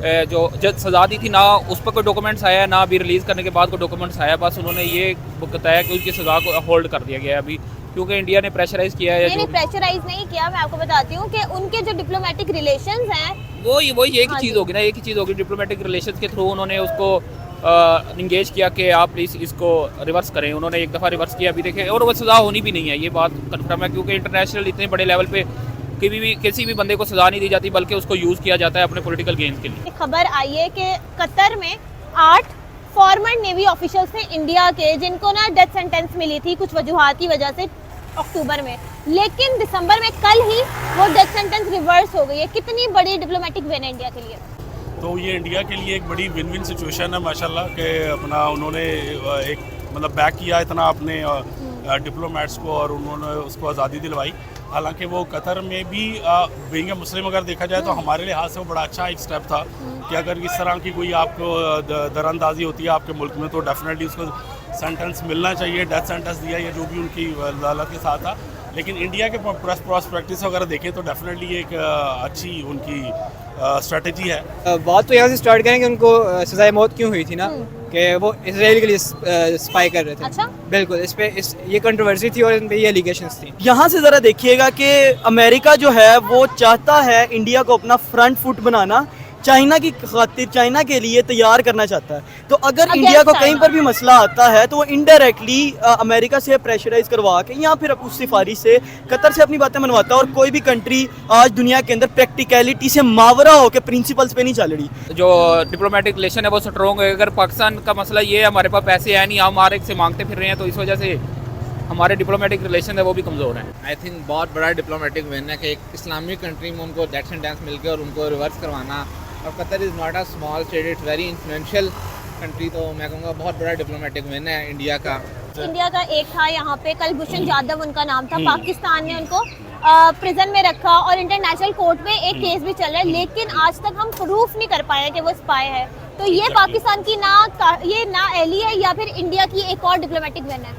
जो जज सजा दी थी ना उस पर कोई डॉक्यूमेंट्स आया है ना अभी रिलीज़ करने के बाद कोई डॉक्यूमेंट्स आया, बस उन्होंने ये बताया कि उनकी सज़ा को होल्ड कर दिया गया है अभी, क्योंकि इंडिया ने प्रेशराइज किया है। नहीं प्रेशराइज नहीं किया, मैं आपको बताती हूँ कि उनके जो डिप्लोमेटिक रिलेशंस हैं वो एक ही हाँ चीज़ जी। होगी ना, एक ही चीज़ होगी। डिप्लोमेटिक रिलेशंस के थ्रू उन्होंने उसको इंगेज किया कि आप प्लीज़ इसको रिवर्स करें। उन्होंने एक दफ़ा रिवर्स किया, अभी देखें, और वो सज़ा होनी भी नहीं है, ये बात कन्फर्म है, क्योंकि इंटरनेशनल इतने बड़े लेवल पे किसी भी बंदे को सज़ा नहीं दी जाती, बल्कि उसको यूज़ किया जाता है अपने पॉलिटिकल गेन्स के लिए। खबर आई है कि कतर में 8 फॉर्मर नेवी ऑफिशियल्स थे इंडिया के, जिनको ना डेथ सेंटेंस मिली थी कुछ वजूहात की वजह से अक्टूबर में, लेकिन दिसंबर में कल ही वो डेथ सेंटेंस रिवर्स हो गई है। कितनी बड़ी डिप्लोमेटिक विन है इंडिया के लिए। तो ये इंडिया के लिए एक बड़ी विन विन सिचुएशन है माशाल्लाह कि अपना उन्होंने एक मतलब बैक किया इतना अपने डिप्लोमेट्स को और उन्होंने उसको आज़ादी दिलवाई। हालांकि वो कतर में भी बीइंग मुस्लिम अगर देखा जाए तो हमारे लिहाज से वो बड़ा अच्छा एक स्टेप था कि अगर इस तरह की कोई आपको दरअंदाजी होती है आपके मुल्क में तो डेफिनेटली उसको सेंटेंस मिलना चाहिए। डेथ सेंटेंस दिया या जो भी उनकी अदालत के साथ था, लेकिन इंडिया के प्रैक्टिस वगैरह देखें तो डेफिनेटली एक अच्छी उनकी स्ट्रेटजी है। बात तो यहाँ से स्टार्ट करें कि उनको सजाए मौत क्यों हुई थी ना, कि वो इसराइल के लिए स्पाई कर रहे थे। अच्छा? बिल्कुल, ये कंट्रोवर्सी थी और इन पे ये एलिगेशंस थी। यहाँ से ज़रा देखिएगा कि अमेरिका जो है वो चाहता है इंडिया को अपना फ्रंट फुट बनाना, चाइना की खातिर, चाइना के लिए तैयार करना चाहता है। तो अगर इंडिया को कहीं पर भी मसला आता है तो वो इनडायरेक्टली अमेरिका से प्रेशराइज करवा के या फिर उस सिफारिश से कतर से अपनी बातें मनवाता है। और कोई भी कंट्री आज दुनिया के अंदर प्रैक्टिकलिटी से मावरा होकर प्रिंसिपल्स पे नहीं चल रही। जो डिप्लोमेटिक रिलेशन है वो स्ट्रॉन्ग है। अगर पाकिस्तान का मसला ये है हमारे पास पैसे है नहीं, हम हमारे से मांगते फिर रहे हैं, तो इस वजह से हमारे डिप्लोमेटिक रिलेशन है वो भी कमज़ोर हैं। आई थिंक बहुत बड़ा डिप्लोमेटिक विन है कि एक इस्लामिक कंट्री में उनको डेथ सेंटेंस मिल गया और उनको रिवर्स करवाना। और Qatar is not a small state, it's very influential country, तो मैं कहूँगा बहुत बड़ा डिप्लोमेटिक विन है इंडिया का। इंडिया का एक था यहाँ पे कलभूषण जाधव उनका नाम था, पाकिस्तान ने उनको प्रिजन में रखा और इंटरनेशनल कोर्ट में एक केस भी चल रहा है, लेकिन आज तक हम प्रूफ नहीं कर पाए कि वो स्पाई है। तो ये पाकिस्तान की ना एली है या फिर इंडिया की एक और डिप्लोमेटिक विन है।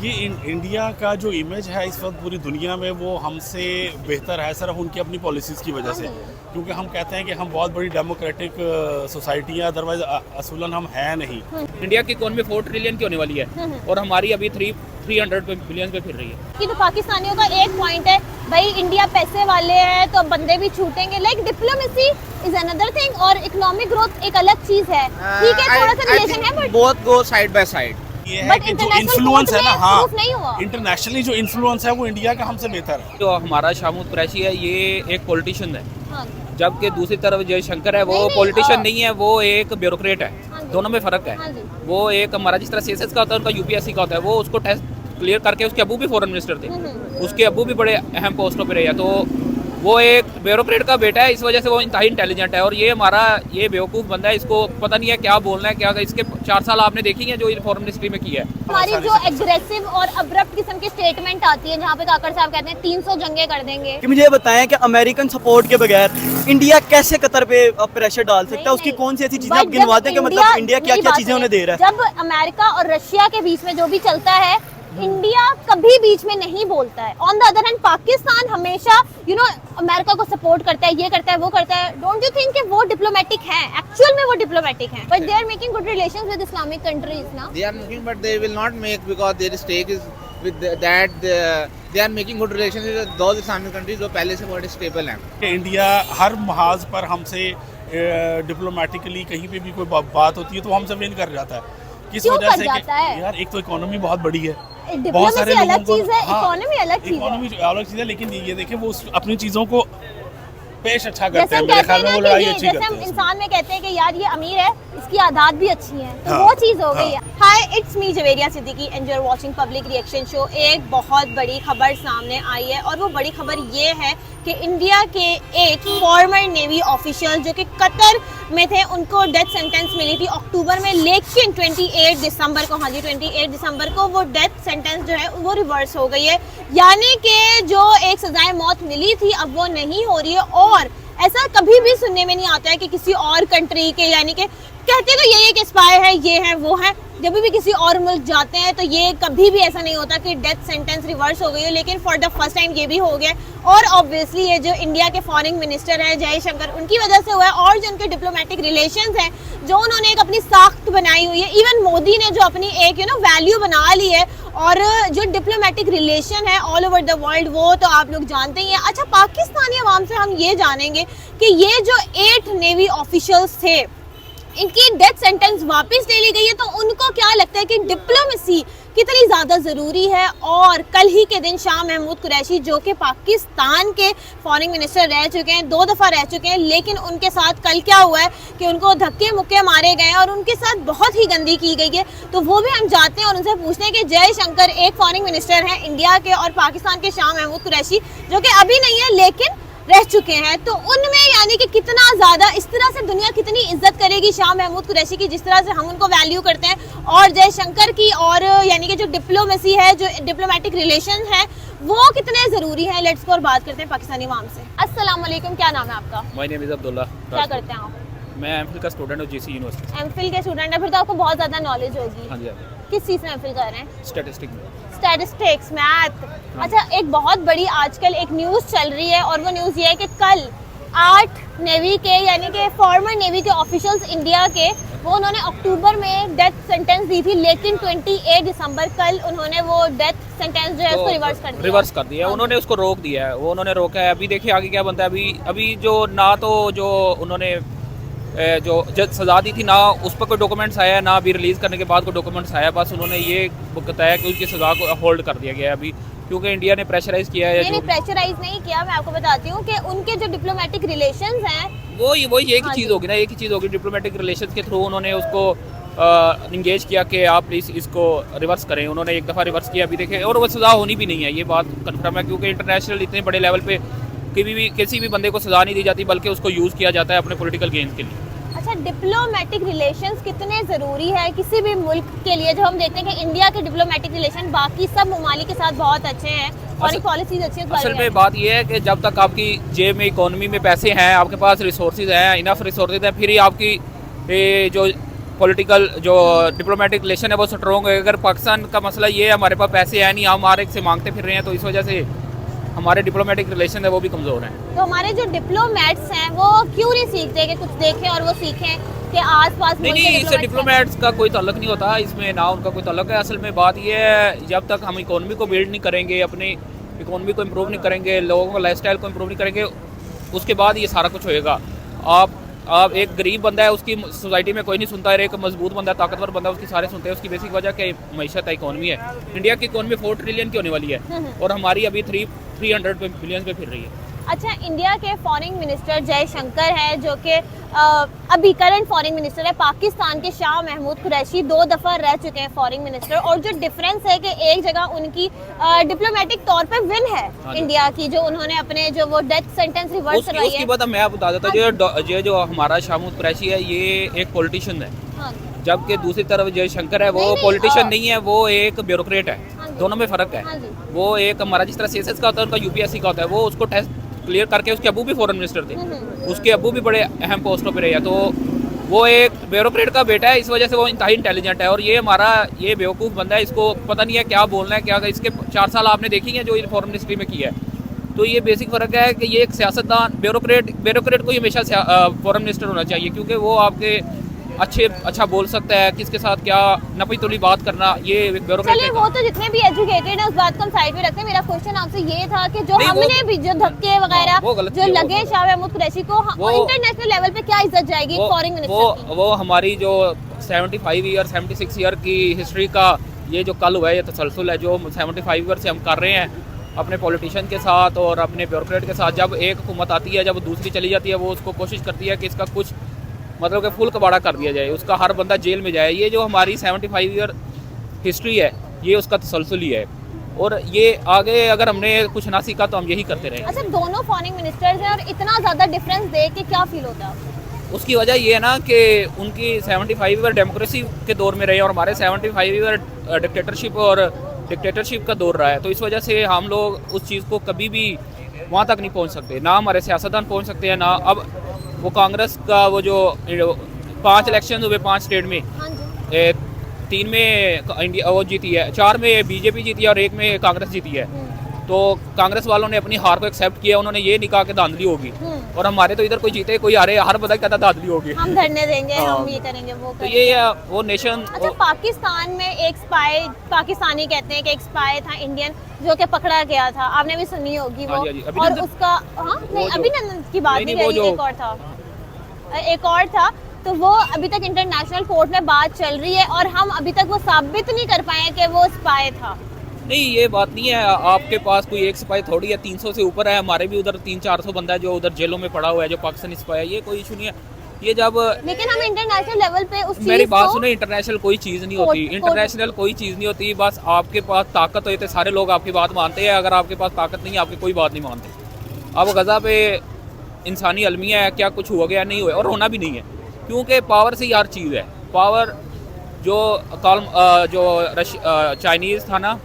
ये इंडिया का जो इमेज है इस वक्त पूरी दुनिया में वो हमसे बेहतर है सिर्फ उनकी अपनी पॉलिसीज़ की वजह से, क्योंकि हम कहते हैं कि हम बहुत बड़ी डेमोक्रेटिक सोसाइटी है, अदरवाइज असूलन हम हैं नहीं। इंडिया की इकोनॉमी 4 ट्रिलियन की होने वाली है और हमारी अभी 300 बिलियन पे फिर रही है। कि तो पाकिस्तानियों का एक पॉइंट है, भाई इंडिया पैसे वाले हैं तो बंदे भी छूटेंगे, like diplomacy is another thing और इकोनॉमिक ग्रोथ एक अलग चीज है। ठीक है, थोड़ा सा रिलेशन है but both go side by side. ये है कि जो इन्फ्लुएंस है ना, प्रूफ नहीं हुआ। इंटरनेशनली जो इन्फ्लुएंस है वो इंडिया का हमसे बेहतर है। जो हमारा शाहमूद कुरैशी है ये एक पॉलिटिशियन है, हाँ। जबकि दूसरी तरफ जयशंकर है वो नहीं, पॉलिटिशियन नहीं है, वो एक ब्यूरोक्रेट हाँ है। जी। दोनों में फ़र्क है। हाँ जी। वो एक हमारा जिस तरह सीएसएस का होता है उनका यूपीएससी का होता है, वो उसको टेस्ट क्लियर करके, उसके अबू भी फॉरेन मिनिस्टर थे, उसके अबू भी बड़े अहम पोस्टों पर रहे हैं, तो वो एक ब्यूरोक्रेट का बेटा है, इस वजह से वो इंतहाई इंटेलिजेंट है। और ये हमारा ये बेवकूफ़ बंदा है, इसको पता नहीं है क्या बोलना है क्या। इसके 4 साल आपने देखी है जो फॉरेन मिनिस्ट्री में किया है। हमारी जो एग्रेसिव और अब्रप्ट किस्म की स्टेटमेंट आती है जहाँ पे काकर साहब कहते हैं 300 जंगे कर देंगे। कि मुझे ये बताएं कि अमेरिकन सपोर्ट के बगैर इंडिया कैसे कतर पे प्रेशर डाल सकता है? उसकी कौन सी ऐसी चीजें आप गिनवा दें कि मतलब इंडिया क्या क्या चीजें उन्हें दे रहा है? जब अमेरिका और रशिया के बीच में जो भी चलता है, इंडिया कभी बीच में नहीं बोलता है। On the other hand Pakistan हमेशा अमेरिका को सपोर्ट करता है, ये करता है, वो करता है। डोंट यू थिंक कि वो डिप्लोमेटिक है? एक्चुअल में वो डिप्लोमेटिक है, but they are making good relations with Islamic countries ना। They are making, but they will not make because their stake is with that. They are making good relations with those Islamic countries जो पहले से बहुत stable हैं। India हर महाज पर हमसे diplomatically कहीं पे भी कोई बात होती है तो हमसे विन कर जाता है। किस क्यों वजह कर से जाता है? यार एक तो इकोनॉमी बहुत बड़ी है, डिप्लोमेसी अलग चीज है, इकोनॉमी अलग चीज है। इकोनॉमी अलग चीज है, लेकिन ये देखें वो अपनी चीज़ों को पेश अच्छा करते जैसे हैं। हम मेरे कहते ख्याल हैं में ना वो कि लड़ाई ये अच्छी जैसे करते हम हैं। इंसान में कहते हैं कि यार ये अमीर है, इसकी आदत भी अच्छी है, तो हाँ। वो चीज हो हाँ। गई है। Hi, it's me Javeria Siddiqui and you are watching public reaction show. एक बहुत बड़ी खबर सामने आई है और वो बड़ी खबर ये है कि इंडिया के एक फॉर्मर नेवी ऑफिशियल जो कि कतर में थे, उनको डेथ सेंटेंस मिली थी अक्टूबर में, लेकिन 28 दिसंबर को, हाँ जी 28 दिसंबर को वो डेथ सेंटेंस जो है वो रिवर्स हो गई है। यानी कि जो एक सजाए मौत मिली थी अब वो नहीं हो रही है और ऐसा कभी भी सुनने में नहीं आता है कि किसी और कंट्री के, यानी कि कहते तो यही है कि स्पाई है, ये है वो है, जब भी किसी और मुल्क जाते हैं तो ये कभी भी ऐसा नहीं होता कि डेथ सेंटेंस रिवर्स हो गई हो, लेकिन फॉर द फर्स्ट टाइम ये भी हो गया। और ऑब्वियसली ये जो इंडिया के फॉरेन मिनिस्टर हैं जयशंकर, उनकी वजह से हुआ है, और जो उनके डिप्लोमेटिक रिलेशंस हैं, जो उन्होंने एक अपनी साख्त बनाई हुई है, इवन मोदी ने जो अपनी एक वैल्यू बना ली है, और जो डिप्लोमेटिक रिलेशन है ऑल ओवर द वर्ल्ड, वो तो आप लोग जानते ही हैं। अच्छा, पाकिस्तानी अवाम से हम ये जानेंगे कि ये जो 8 नेवी ऑफिशियल्स थे, इनकी डेथ सेंटेंस वापस ले ली गई है, तो उनको क्या लगता है कि डिप्लोमेसी कितनी ज़्यादा ज़रूरी है। और कल ही के दिन शाह महमूद कुरैशी, जो कि पाकिस्तान के फॉरेन मिनिस्टर रह चुके हैं, 2 दफ़ा रह चुके हैं, लेकिन उनके साथ कल क्या हुआ है कि उनको धक्के मुक्के मारे गए हैं और उनके साथ बहुत ही गंदी की गई है। तो वो भी हम जाते हैं और उनसे पूछते हैं कि जयशंकर एक फॉरेन मिनिस्टर हैं इंडिया के, और पाकिस्तान के शाह महमूद कुरैशी, जो कि अभी नहीं है लेकिन रह चुके हैं, तो उनमें यानी कि कितना ज़्यादा इस तरह से दुनिया कितनी इज्जत करेगी शाह महमूद कुरैशी की, जिस तरह से हम उनको वैल्यू करते हैं, और जयशंकर की, और यानी कि जो डिप्लोमेसी है, जो डिप्लोमेटिक रिलेशन है, वो कितने ज़रूरी हैं। लेट्स को और बात करते हैं पाकिस्तानी अवाम से। अस्सलाम वालेकुम, क्या नाम है आपका? My name is Abdullah. क्या करते हैं आप? मैं एमफिल का स्टूडेंट हूँ जीसी यूनिवर्सिटी। एमफिल के स्टूडेंट है, फिर तो आपको बहुत ज़्यादा नॉलेज होगी। हाँ जी, किस चीज़ में एमफिल कर रहे हैं? स्टैटिस्टिक में। Statistics, math. अच्छा, एक बहुत बड़ी आजकल एक न्यूज़ चल रही है, और वो न्यूज़ ये है कि कल 8 नेवी के, यानी कि फॉर्मर नेवी के ऑफिशियल्स इंडिया के, वो उन्होंने अक्टूबर में डेथ सेंटेंस दी थी, लेकिन 28 दिसंबर कल उन्होंने वो डेथ सेंटेंस जो है उसको रिवर्स कर दिया। उन्होंने उसको रोक दिया है, वो उन्होंने रोका है। अभी देखिए आगे क्या बनता है। अभी जो ना तो जो उन्होंने जो सज़ा दी थी, ना उस पर कोई डॉक्यूमेंट्स आया है, ना अभी रिलीज़ करने के बाद कोई डॉक्यूमेंट्स आया। बस उन्होंने ये बताया कि उसकी सज़ा को होल्ड कर दिया गया है अभी, क्योंकि इंडिया ने प्रेशराइज किया है। नहीं, प्रेशराइज नहीं किया, मैं आपको बताती हूँ कि उनके जो डिप्लोमेटिक रिलेशंस हैं, वो एक ही चीज़ होगी ना, एक ही चीज़ होगी। डिप्लोमेटिक रिलेशंस के थ्रू उन्होंने उसको इंगेज किया कि आप प्लीज़ इसको रिवर्स करें। उन्होंने एक दफ़ा रिवर्स किया, अभी देखें, और वो सज़ा होनी भी नहीं है, ये बात कन्फर्म है, क्योंकि इंटरनेशनल इतने बड़े लेवल पे किसी भी बंदे को सज़ा नहीं दी जाती, बल्कि उसको यूज़ किया जाता है अपने पॉलिटिकल गेन्स के लिए। अच्छा, डिप्लोमेटिक रिलेशंस कितने ज़रूरी है किसी भी मुल्क के लिए? जब हम देखते हैं कि इंडिया के डिप्लोमेटिक रिलेशन बाकी सब ममालिक के साथ बहुत अच्छे हैं, फॉरेन पॉलिसीज अच्छी है। असल में बात यह है कि जब तक आपकी जेब में, इकोनॉमी में पैसे हैं, आपके पास रिसोर्सेज हैं, इनफ रिसोर्सेज हैं, फिर ही आपकी जो पॉलिटिकल जो डिप्लोमेटिक रिलेशन है वो स्ट्रॉन्ग है। अगर पाकिस्तान का मसला ये है, हमारे पास पैसे हैं नहीं, हम हमारे से मांगते फिर रहे हैं, तो इस वजह से हमारे डिप्लोमेटिक रिलेशन है वो भी कमज़ोर हैं। तो हमारे जो डिप्लोमेट्स हैं वो क्यों नहीं सीखते कि कुछ देखें और वो सीखें कि आसपास नहीं, इससे डिप्लोमेट्स का कोई ताल्लुक नहीं होता, इसमें ना उनका कोई ताल्लुक है। असल में बात ये है, जब तक हम इकोनॉमी को बिल्ड नहीं करेंगे, अपनी इकोनॉमी को इम्प्रूव नहीं करेंगे, लोगों का लाइफस्टाइल को इम्प्रूव नहीं करेंगे, उसके बाद ये सारा कुछ होएगा। आप एक गरीब बंदा है, उसकी सोसाइटी में कोई नहीं सुनता है, एक मजबूत बंदा, ताकतवर बंदा, उसकी सारे सुनते हैं। उसकी बेसिक वजह क्या मैशत है, इकोनॉमी है। इंडिया की इकोनॉमी 4 ट्रिलियन की होने वाली है, और हमारी अभी 300 बिलियन पे फिर रही है। अच्छा, इंडिया के फॉरेन मिनिस्टर जयशंकर है, जो कि अभी करंट फॉरेन मिनिस्टर है। पाकिस्तान के शाह महमूद कुरैशी 2 दफ़ा रह चुके हैं फॉरेन मिनिस्टर, और जो डिफरेंस है कि एक जगह उनकी डिप्लोमेटिक तौर पे विन है इंडिया की, जो उन्होंने अपने जो वो डेथ सेंटेंस रिवर्स करवाई है। उसकी बात मैं आपको बता देता हूँ, जो हमारा शाह महमूद कुरैशी है, ये एक पॉलिटिशियन है, जबकि दूसरी तरफ जयशंकर है, वो पॉलिटिशियन नहीं है, वो एक ब्यूरोक्रेट है। दोनों में फ़र्क है। वो एक हमारा जिस तरह सीएसएस का होता है, उनका यूपीएससी का होता है, वो उसको टेस्ट क्लियर करके, उसके अबू भी फॉरेन मिनिस्टर थे, उसके अबू भी बड़े अहम पोस्टों पे रहे हैं, तो वो एक ब्यूरोक्रेट का बेटा है, इस वजह से वो इंतहाई इंटेलिजेंट है। और ये हमारा ये बेवकूफ़ बंदा है, इसको पता नहीं है क्या बोलना है, क्या इसके 4 साल आपने देखी है जो ये फॉरेन मिनिस्ट्री में किया है। तो ये बेसिक फ़र्क है कि ये एक सियासतदान, ब्यूरोक्रेट को ही हमेशा फॉरेन मिनिस्टर होना चाहिए, क्योंकि वो आपके अच्छा बोल सकता है, किसके साथ क्या नपी तुली बात करना, ये ब्यूरोक्रेट। चलिए, वो तो जितने भी एजुकेटेड हैं उस बात को हम साइड पे रखते हैं। मेरा क्वेश्चन आपसे ये था कि जो हमने भी जो धक्के वगैरह जो लगे शाह महमूद कुरैशी को, इंटरनेशनल लेवल पे क्या इज्जत जाएगी फॉरेन मिनिस्टर की? वो हमारी जो 75 ईयर 76 ईयर की हिस्ट्री का ये जो कल हुआ है, ये तसलसल है जो 75 ईयर से हम कर रहे हैं अपने पॉलिटिशियन के साथ और अपने ब्यूरोक्रेट के साथ। जब एक हुकूमत आती है, जब दूसरी चली जाती है, वो उसको कोशिश करती है कि इसका कुछ मतलब कि फुल कबाड़ा कर दिया जाए, उसका हर बंदा जेल में जाए। ये जो हमारी 75 ईयर हिस्ट्री है, ये उसका तसलसल ही है, और ये आगे अगर हमने कुछ ना सीखा तो हम यही करते रहे। अच्छा, दोनों फॉरेन मिनिस्टर्स हैं और इतना ज़्यादा डिफरेंस देख के क्या फील होता है? उसकी वजह ये है ना कि उनकी 75 ईयर डेमोक्रेसी के दौर में रहे और हमारे 75 ईयर डिक्टेटरशिप का दौर रहा है, तो इस वजह से हम लोग उस चीज़ को कभी भी वहाँ तक नहीं पहुँच सकते, ना हमारे सियासतदान पहुँच सकते हैं, ना अब वो कांग्रेस का वो जो 5 इलेक्शन हुए 5 स्टेट में, हाँ जी 3 में इंडिया वो जीती है, 4 में बीजेपी जीती है और 1 में कांग्रेस जीती है। तो कांग्रेस वालों ने अपनी हार को एक्सेप्ट किया, उन्होंने ये नहीं कहा कि धांधली होगी। और हमारे तो इधर कोई जीते कोई हारे, हर बंदा कहता धांधली होगी। हम धरने देंगे, हम ये करेंगे वो तो करेंगे। ये वो नेशन अच्छा, पाकिस्तान में एक स्पाई, पाकिस्तानी कहते हैं कि एक स्पाई था इंडियन जो कि पकड़ा गया था, आपने भी सुनी होगी वो। हाँ जी, हाँ जी, और अभिनंदन। उसका नहीं अभिनंदन की बात नहीं नहीं, वो करी, जो- एक और था, एक और था। तो वो अभी तक इंटरनेशनल कोर्ट में बात चल रही है और हम अभी तक वो साबित नहीं कर पाए कि वो स्पाई था। नहीं, ये बात नहीं है। आपके पास कोई एक सिपाही थोड़ी है, 300 से ऊपर है। हमारे भी उधर 300-400 बंदा है जो उधर जेलों में पड़ा हुआ है, जो पाकिस्तानी सिपाही है। ये कोई इशू नहीं है। ये जब लेकिन हम इंटरनेशनल लेवल पे उस मेरी चीज बात को सुने, इंटरनेशनल कोई चीज़ नहीं होती, कोर्ट- इंटरनेशनल कोई चीज़ नहीं होती। बस आपके पास ताकत होती है, सारे लोग आपकी बात मानते हैं। अगर आपके पास ताकत नहीं है, आपकी कोई बात नहीं मानते। अब गज़ा पे इंसानी अलमिया है, क्या कुछ हुआ गया नहीं हुआ, और होना भी नहीं है, क्योंकि पावर से ही हर चीज़ है। पावर जो चाइनीज़ था ना,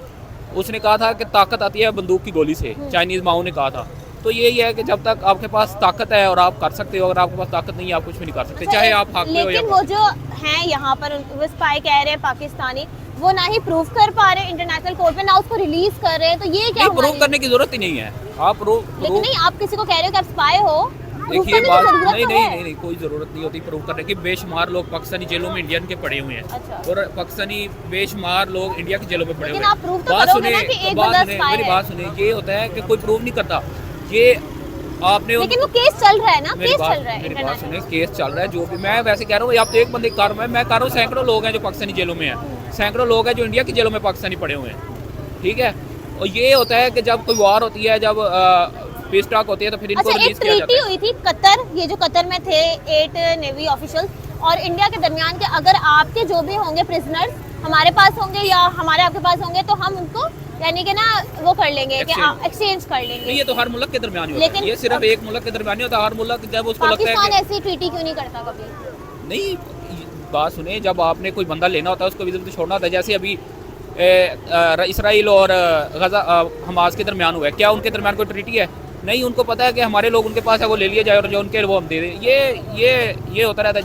उसने कहा था कि ताकत आती है बंदूक की गोली से, चाइनीज़ माओ ने कहा था। तो यही है कि जब तक आपके पास ताकत है और आप कर सकते हो, अगर आपके पास ताकत नहीं है आप कुछ भी नहीं कर सकते, चाहे आप हाथ में हो या लेकिन वो जो हैं यहाँ पर वो स्पाई कह रहे हैं पाकिस्तानी, वो ना ही प्रूफ कर पा रहे इंटरनेशनल कोर्ट में, ना उसको रिलीज कर रहे हैं। तो ये क्या नहीं, प्रूव हमारी- करने की जरूरत ही नहीं है। आप लेकिन नहीं, आप किसी को कह रहे हो कि आप स्पाई हो, proof देखिए करने की बात जरूरत नहीं तो नहीं है। नहीं नहीं कोई ज़रूरत नहीं होती प्रूव करने की। बेशुमार लोग पाकिस्तानी जेलों में इंडियन के पड़े हुए हैं, अच्छा। और पाकिस्तानी बेशुमार लोग इंडिया की जेलों में पड़े हुए लेकिन हैं। आप proof तो बात करोगे सुने, ना कि एक बात बंदा सुने, spy मेरी है। बात सुने। ये होता है कि कोई प्रूव नहीं करता। ये आपने लेकिन वो केस चल रहा है ना, मेरी केस बात चल रहा है मेरी बात इंटरनेशनल। सुने, केस चल रहा है। जो भी मैं वैसे कह रहा हूँ, आप तो एक बंदे की कार में, मैं कह रहा हूँ सैकड़ों लोग हैं जो पाकिस्तानी जेलों में हैं, सैकड़ों लोग हैं जो इंडिया की जेलों में पाकिस्तानी पड़े हुए हैं, ठीक है। और ये होता है कि जब कोई वार होती है, जब पीस टॉक होती है, तो फिर इनको अच्छा, एक रिलीज किया ट्रीटी जाता है। हुई थी कतर, ये जो कतर में थे 8 नेवी ऑफिशियल्स और इंडिया के दरमियान के, अगर आपके जो भी होंगे प्रिजनर्स हमारे पास होंगे या हमारे आपके पास होंगे, तो हम उनको यानी कि ना वो कर लेंगे कि एक्सचेंज कर नहीं, लेंगे। ये तो हर मुल्क के दरमियान ही होता है। लेकिन ये सिर्फ एक मुल्क के दरमियान नहीं होता, हर मुल्क जब उसको लगता है पाकिस्तान कि ऐसी ट्रीटी क्यों नहीं करता कभी? नहीं, बात सुने, जब आपने कोई बंदा लेना होता है उसको विजिट छोड़ना होता है। जैसे अभी इसराइल और गजा हमास के दरमियान हुआ है, क्या उनके दरमियान कोई ट्रीटी है? नहीं, उनको पता है कि हमारे लोग उनके पास है, वो ले लिया जाए और जो उनके वो हम दे दें। ये होता रहता है।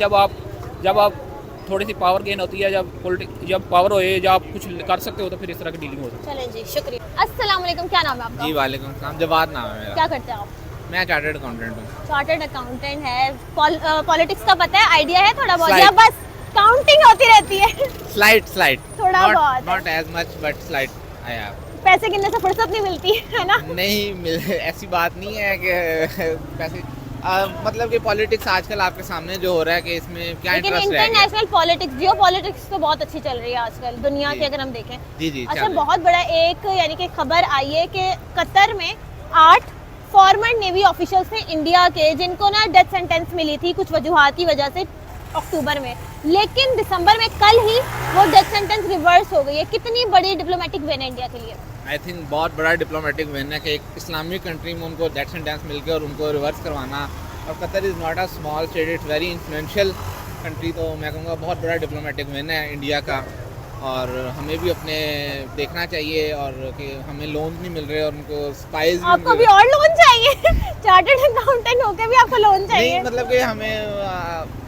जब आप थोड़ी सी पावर गेन होती है, जब पावर हो, जब आप कुछ कर सकते हो, तो फिर इस तरह की डीलिंग हो सकती है। चलें जी, शुक्रिया। अस्सलाम वालेकुम, क्या नाम है आपका? जी वालेकुम सलाम, जवाद नाम है मेरा। क्या करते हैं आप? मैं चार्टर्ड अकाउंटेंट हूँ। चार्टर्ड अकाउंटेंट है। पॉलिटिक्स का पता है, आइडिया है थोड़ा बहुत, Slight. या बस काउंटिंग होती रहती है? स्लाइड थोड़ा बहुत। Not as much but slide I have. पैसे गिनने से फुर्सत नहीं मिलती है ना? नहीं मिल ऐसी बात नहीं है कि पैसे मतलब कि पॉलिटिक्स आजकल आपके सामने जो हो रहा है कि इसमें क्या लेकिन इंटरेस्ट है। इंटरनेशनल पॉलिटिक्स, जियो पॉलिटिक्स तो बहुत अच्छी चल रही है आजकल दुनिया जी। की, अगर हम देखें। जी जी अच्छा, चल रही। बहुत बड़ा एक यानी कि खबर आई है कि कतर में 8 फॉर्मर नेवी ऑफिशियल्स थे इंडिया के, जिनको ना डेथ सेंटेंस मिली थी कुछ वजूहात की वजह से अक्टूबर में, लेकिन दिसंबर में कल ही वो डेथ सेंटेंस रिवर्स हो गई है। कितनी बड़ी डिप्लोमेटिक विन है इंडिया के लिए? आई थिंक बहुत बड़ा डिप्लोमेटिक विन है कि एक इस्लामिक कंट्री में उनको डेथ सेंटेंस मिल गया और उनको रिवर्स करवाना। और Qatar is not a small state, it's very influential country. तो मैं कहूँगा बहुत बड़ा डिप्लोमेटिक विन है इंडिया का, और हमें भी अपने देखना चाहिए और कि हमें लोन नहीं मिल रहे और उनको स्पाइस आपको भी और लोन चाहिए? चार्टर्ड अकाउंटेंट होकर भी आपको लोन चाहिए? नहीं, मतलब कि हमें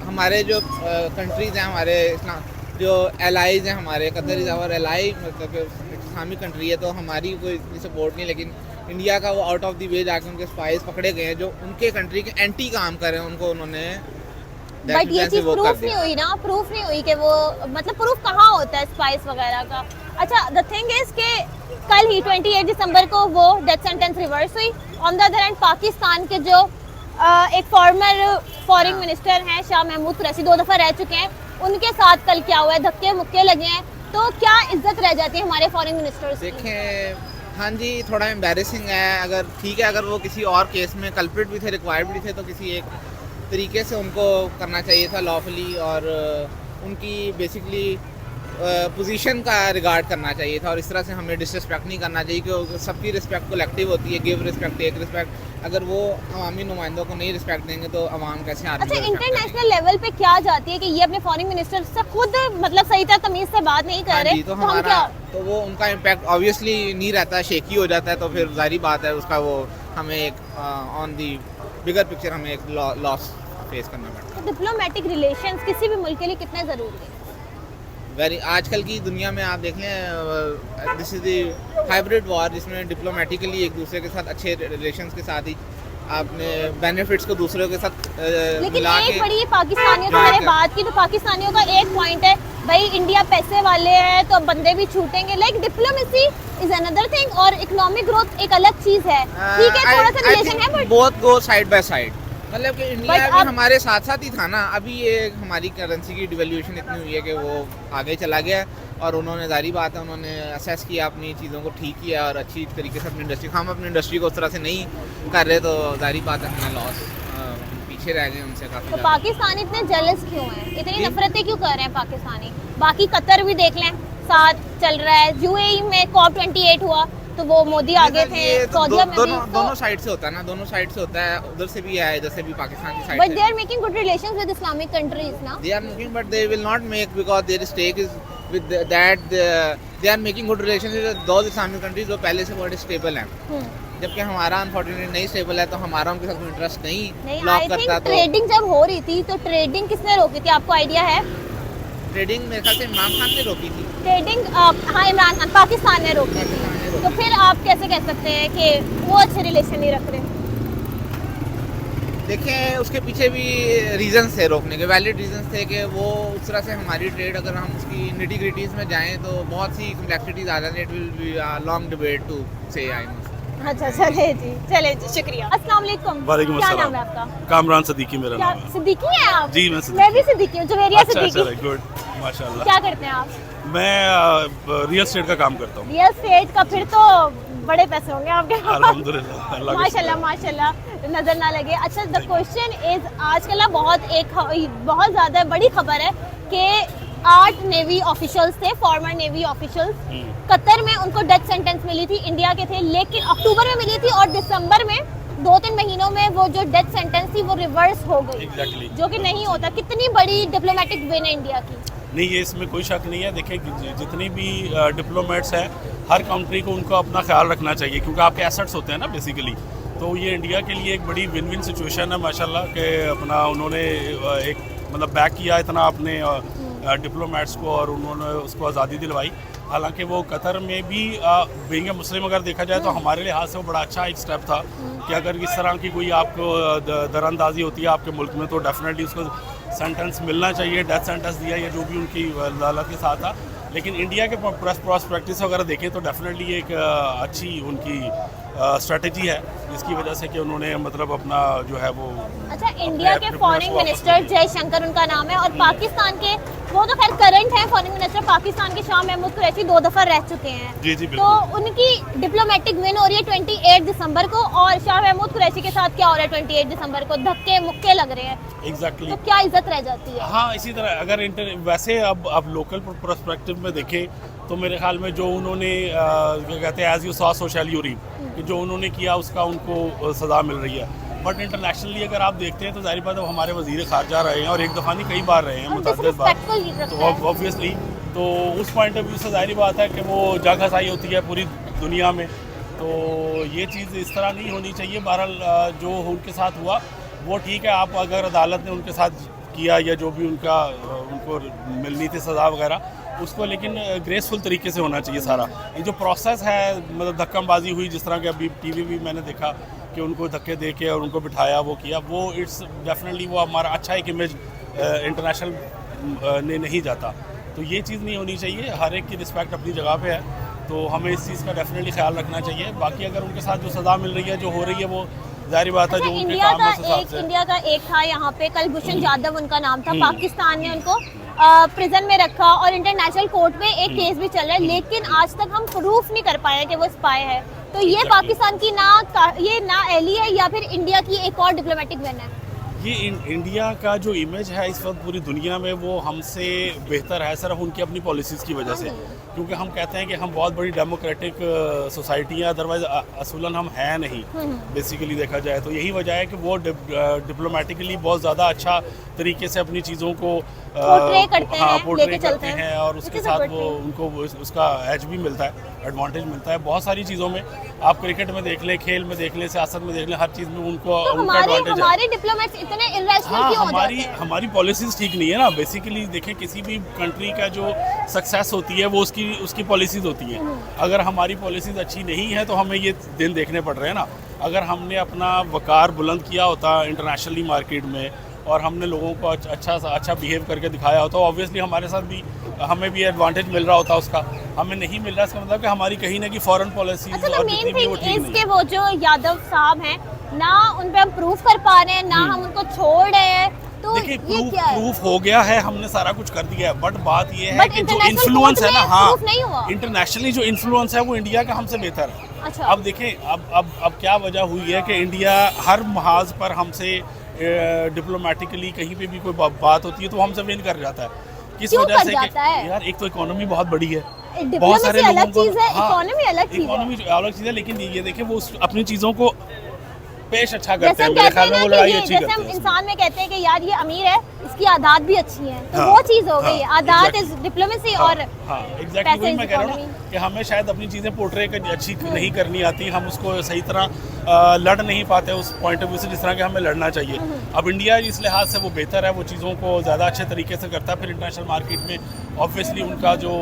हमारे जो कंट्रीज़ हैं, हमारे जो एलाइज हैं, हमारे कतर इज़ आवर एलाई, मतलब कि इस्लामिक कंट्री है, तो हमारी कोई इतनी सपोर्ट नहीं। लेकिन इंडिया का वो आउट ऑफ द वे जाके उनके स्पाइस पकड़े गए हैं जो उनके कंट्री के एंटी काम कर रहे हैं, उनको उन्होंने बट ये चीज प्रूफ नहीं हुई ना, प्रूफ नहीं हुई कि वो, मतलब प्रूफ कहाँ होता है स्पाइस वगैरह का? अच्छा, द थिंग इज के कल ही 28 दिसंबर को वो डेथ सेंटेंस रिवर्स हुई। On the other hand Pakistan के जो एक फॉर्मर फॉरेन मिनिस्टर हैं शाह महमूद कुरैशी, 2 दफ़ा रह चुके हैं, उनके साथ कल क्या हुआ है? धक्के मुक्के लगे हैं। तो क्या इज्जत रह जाती है हमारे फॉरेन मिनिस्टर्स की? देखें, हाँ जी, थोड़ा एम्बेरसिंग है। अगर ठीक है, अगर वो किसी और केस में कल्प्रिट भी थे, रिक्वायर्ड भी थे, तो किसी एक तरीके से उनको करना चाहिए था लॉफुली, और उनकी बेसिकली पोजीशन का रिगार्ड करना चाहिए था। और इस तरह से हमें डिसरिस्पेक्ट नहीं करना चाहिए, क्योंकि सबकी रिस्पेक्ट कलेक्टिव होती है, गिव रिस्पेक्ट टेक रिस्पेक्ट। अगर वो अवामी नुमाइंदों को नहीं रिस्पेक्ट देंगे तो अवाम कैसे आर्मी अच्छा, को respect करेंगे? इंटरनेशनल लेवल पे क्या जाती है कि ये अपने फॉरेन मिनिस्टर से खुद मतलब सही तरह तमीज से बात नहीं कर हाँ रहे, जी, तो हम हमारा क्या? तो वो उनका इम्पैक्ट ऑब्वियसली नहीं रहता, शेकी हो जाता है, तो फिर जाहिर बात है उसका वो हमें एक ऑन दी बिगर पिक्चर हमें एक लॉस फेस करना पड़ता है। डिप्लोमेटिक रिलेशंस किसी भी मुल्क के लिए कितने ज़रूरी है? वेरी आजकल की दुनिया में आप देख लें, this is the hybrid war, जिसमें डिप्लोमेटिकली एक दूसरे के साथ अच्छे रिलेशंस के साथ ही आपने बेनिफिट्स को दूसरों के साथ लेकिन मिला एक के बड़ी पाकिस्तानियों की मिला मैंने के- बात की तो पाकिस्तानियों का एक पॉइंट है, भाई इंडिया पैसे वाले हैं तो बंदे भी छूटेंगे। Like diplomacy is another thing और इकोनॉमिक ग्रोथ एक अलग चीज है। ठीक है, थोड़ा सा रिलेशन है but both go side by side, मतलब कि इंडिया But भी अब- हमारे साथ साथ ही था ना। अभी ये हमारी करेंसी की डिवैल्यूएशन इतनी हुई है कि वो आगे चला गया है, और उन्होंने जारी बात है उन्होंने असेस किया अपनी चीज़ों को, ठीक किया और अच्छी तरीके से अपनी इंडस्ट्री, हम अपनी इंडस्ट्री को उस तरह से नहीं कर रहे, तो जारी बात है हमें लॉस, पीछे रह गए उनसे काफ़ी तो ज़्यादा। पाकिस्तान इतने जेलस क्यों हैं, इतनी जी। नफरतें क्यों कर रहे हैं पाकिस्तानी? बाकी कतर भी देख लें, साथ चल रहा है। यूएई में COP28 हुआ तो वो मोदी आगे थे, ये तो सऊदीया में भी। दोनों साइड से होता है ना, दोनों साइड से होता है, उधर से भी है इधर से भी, पाकिस्तान की साइड बट से। They are making good relations with Islamic countries ना। They are making, but they will not make because their stake is with that. They are making good relations with those Islamic countries जो पहले से बहुत stable हैं, जबकि हमारा unfortunately नहीं stable है, तो हमारा उनके साथ कोई इंटरेस्ट नहीं, नहीं आई लॉक थिंक करता। तो ट्रेडिंग जब हो रही थी तो ट्रेडिंग किसने रोकी थी, आपको आइडिया है? ट्रेडिंग मेरे ख्याल से इमरान खान ने रोकी थी। ट्रेडिंग हाँ, इमरान खान, पाकिस्तान ने रोकी थी। तो फिर आप कैसे कह सकते हैं कि वो अच्छे रिलेशन नहीं रख रहे? देखें, उसके पीछे भी रीजंस थे रोकने के, वैलिड रीजंस थे कि वो उस तरह से हमारी ट्रेड, अगर हम उसकी निटी-ग्रिटीज़ में जाएं तो बहुत सी कम्प्लेक्सिटीज आ जाती है। It will be a long debate to say I must. अच्छा, चले जी, शुक्रिया। अस्सलाम वालेकुम। वालेकुम क्या अस्सलाम। नाम है आपका? कामरान सदीकी मेरा क्या नाम है। सिद्दीकी हैं आप? जी, मैं सिद्दीकी। मैं भी सिद्दीकी हूँ, जुवेरिया अच्छा सिद्दीकी। गुड, माशाल्लाह। क्या करते हैं आप? मैं रियल एस्टेट का काम करता हूँ। रियल एस्टेट का, फिर तो बड़े पैसे होंगे आपके पास। अल्हम्दुलिल्लाह, अल्लाह का माशाल्लाह शुक्र। माशाल्लाह, नजर ना लगे। अच्छा, द क्वेश्चन इज आजकल ना बहुत ज़्यादा बड़ी खबर है कि 8 नेवी ऑफिशियल्स थे, फॉर्मर नेवी ऑफिशियल्स, कतर में उनको डेथ सेंटेंस मिली थी, इंडिया के थे, लेकिन अक्टूबर में मिली थी और दिसंबर में 2-3 महीनों में वो जो डेथ सेंटेंस थी वो रिवर्स हो गई। Exactly. जो कि नहीं होता। कितनी बड़ी डिप्लोमेटिक विन है इंडिया की। नहीं, ये इसमें कोई शक नहीं है। देखिए, जितनी भी डिप्लोमेट्स हैं, हर कंट्री को उनको अपना ख्याल रखना चाहिए, क्योंकि आपके एसेट्स होते हैं ना बेसिकली। तो ये इंडिया के लिए एक बड़ी विन विन सिचुएशन है माशाल्लाह कि अपना उन्होंने एक मतलब बैक किया इतना अपने डिप्लोमेट्स को, और उन्होंने उसको आज़ादी दिलवाई। हालांकि वो कतर में भी बीइंग ए मुस्लिम अगर देखा जाए तो हमारे लिहाज से वो बड़ा अच्छा एक स्टेप था कि अगर इस तरह की कोई आपको दरअंदाजी होती है आपके मुल्क में तो डेफिनेटली उसको सेंटेंस मिलना चाहिए। डेथ सेंटेंस दिया या जो भी उनकी अदालत के साथ था। लेकिन इंडिया के प्रॉस्पेक्टिव वगैरह देखें तो डेफिनेटली एक अच्छी उनकी स्ट्रेटजी है, जिसकी वजह से कि उन्होंने मतलब अपना जो है वो। अच्छा, इंडिया के अपने फॉरेन वापस मिनिस्टर लिए। जयशंकर उनका नाम है, और पाकिस्तान के, वो तो खैर करंट है फॉरेन मिनिस्टर पाकिस्तान के, शाह महमूद कुरैशी 2 दफ़ा रह चुके हैं। जी जी तो बिल्कुल। उनकी डिप्लोमेटिक विन हो रही है 28 दिसंबर को, और शाह महमूद कुरैशी के साथ क्या हो रहा है 28 दिसंबर को? धक्के मुक्के लग रहे हैं। एग्जैक्टली। तो क्या इज्जत रह जाती है? हाँ, इसी तरह अगर वैसे अब लोकल पर्सपेक्टिव में देखें तो मेरे ख्याल में जो उन्होंने क्या कहते हैं as you saw so shall you reap, कि जो उन्होंने किया उसका उनको सज़ा मिल रही है। बट इंटरनेशनली अगर आप देखते हैं तो जाहिर बात है हमारे वज़ीर ख़ारजा रहे हैं, और एक दफ़ा नहीं कई बार रहे हैं, मुतअद्दिद बार। तो ऑब्वियसली तो उस पॉइंट ऑफ व्यू से जाहिर बात है कि वो जगह सही होती है पूरी दुनिया में। तो ये चीज़ इस तरह नहीं होनी चाहिए। बहरहाल जो उनके साथ हुआ वो ठीक है। आप अगर अदालत ने उनके साथ किया या जो भी उनको मिलनी थी सज़ा वगैरह उसको, लेकिन ग्रेसफुल तरीके से होना चाहिए सारा। ये जो प्रोसेस है मतलब धक्काबाजी हुई, जिस तरह के अभी टीवी भी मैंने देखा कि उनको धक्के दे के और उनको बिठाया, वो किया, वो इट्स डेफिनेटली वो हमारा अच्छा एक इमेज इंटरनेशनल ने नहीं जाता। तो ये चीज़ नहीं होनी चाहिए। हर एक की रिस्पेक्ट अपनी जगह पे है, तो हमें इस चीज़ का डेफिनेटली ख्याल रखना चाहिए। बाकी अगर उनके साथ जो सज़ा मिल रही है, जो हो रही है, वो जाहिर बात है जो उनके काम है उस हिसाब से। इंडिया का एक था यहाँ पे कलभूषण जाधव उनका नाम था, पाकिस्तान ने उनको प्रिजन में रखा और इंटरनेशनल कोर्ट में एक केस भी चल रहा है, लेकिन आज तक हम प्रूफ नहीं कर पाए कि वो स्पाई है। तो ये पाकिस्तान की ना एली है या फिर इंडिया की एक और डिप्लोमेटिक विन है? ये इंडिया का जो इमेज है इस वक्त पूरी दुनिया में वो हमसे बेहतर है सिर्फ उनकी अपनी पॉलिसीज़ की वजह से, क्योंकि हम कहते हैं कि हम बहुत बड़ी डेमोक्रेटिक सोसाइटी है, अदरवाइज असूलन हम हैं नहीं बेसिकली देखा जाए तो। यही वजह है कि वो डिप्लोमेटिकली बहुत ज़्यादा अच्छा तरीके से अपनी चीज़ों को पोर्ट्रे करते हैं, पोर्ट्रे लेके करते चलते हैं। हैं और उसके साथ वो उनको उसका एज भी मिलता है, एडवांटेज मिलता है बहुत सारी चीज़ों में। आप क्रिकेट में देख लें, खेल में देख लें, सियासत में देख लें, हर चीज़ में उनको तो उनका एडवांटेज है। हमारे डिप्लोमेट्स इतने इरेशनल हाँ, क्यों हो जाते हैं? हमारी पॉलिसीज़ ठीक नहीं है ना। बेसिकली देखें, किसी भी कंट्री का जो सक्सेस होती है वो उसकी पॉलिसीज़ होती हैं। अगर हमारी पॉलिसीज़ अच्छी नहीं है तो हमें ये दिन देखने पड़ रहे हैं ना। अगर हमने अपना वकार बुलंद किया होता इंटरनेशनली मार्केट में और हमने लोगों को अच्छा बिहेव करके दिखाया होता, तो ऑब्वियसली हमारे साथ भी हमें भी एडवांटेज मिल रहा होता उसका। हमें नहीं मिल रहा, इसका मतलब कि हमारी कहीं ना कहीं फॉरेन पॉलिसीज अच्छा, और मेन जितनी भी वो थिंग ठीक इज नहीं के है। वो जो यादव साहब हैं ना, उन पे हम प्रूफ कर पा रहे हैं ना, हम उनको छोड़ रहे हैं, तो देखिए ये क्या है? प्रूफ हो गया है, हमने सारा कुछ कर दिया है, बट बात ये है But कि जो international इन्फ्लुएंस court है ना, में हाँ, proof नहीं हुआ। इंटरनेशनली जो इन्फ्लुएंस है वो इंडिया का हमसे बेहतर है। अच्छा। अब देखें, अब क्या वजह हुई है कि इंडिया हर महाज पर हमसे डिप्लोमेटिकली कहीं पे भी कोई बात होती है तो वो हमसे विन कर जाता है। किस क्यों वजह कर से जाता है? कि यार एक तो इकोनॉमी बहुत बड़ी है, डिप्लोमेसी अलग चीज है, इकोनॉमी अलग चीज है। इकोनॉमी अलग चीज है, लेकिन ये देखें वो अपनी चीज़ों को पेश अच्छा करते जैसे हैं। हम मेरे कहते ख्याल हैं में ना वो कि लड़ाई ये अच्छी जैसे करते हम हैं। इंसान में कहते हैं कि यार ये अमीर है, इसकी आदात भी अच्छी है, तो हाँ, वो चीज हो गई है। हाँ, आदात exactly। इज डिप्लोमेसी हाँ, और हाँ, एग्जैक्टली पैसे वही is मैं कह रहा हूँ economy। ना कि हमें शायद अपनी चीज़ें पोर्ट्रे अच्छी नहीं करनी आती, हम उसको सही तरह लड़ नहीं पाते उस पॉइंट ऑफ व्यू से जिस तरह के हमें लड़ना चाहिए। अब इंडिया इस लिहाज से वो बेहतर है, वो चीज़ों को ज़्यादा अच्छे तरीके से करता है। फिर इंटरनेशनल मार्केट में ऑब्वियसली उनका जो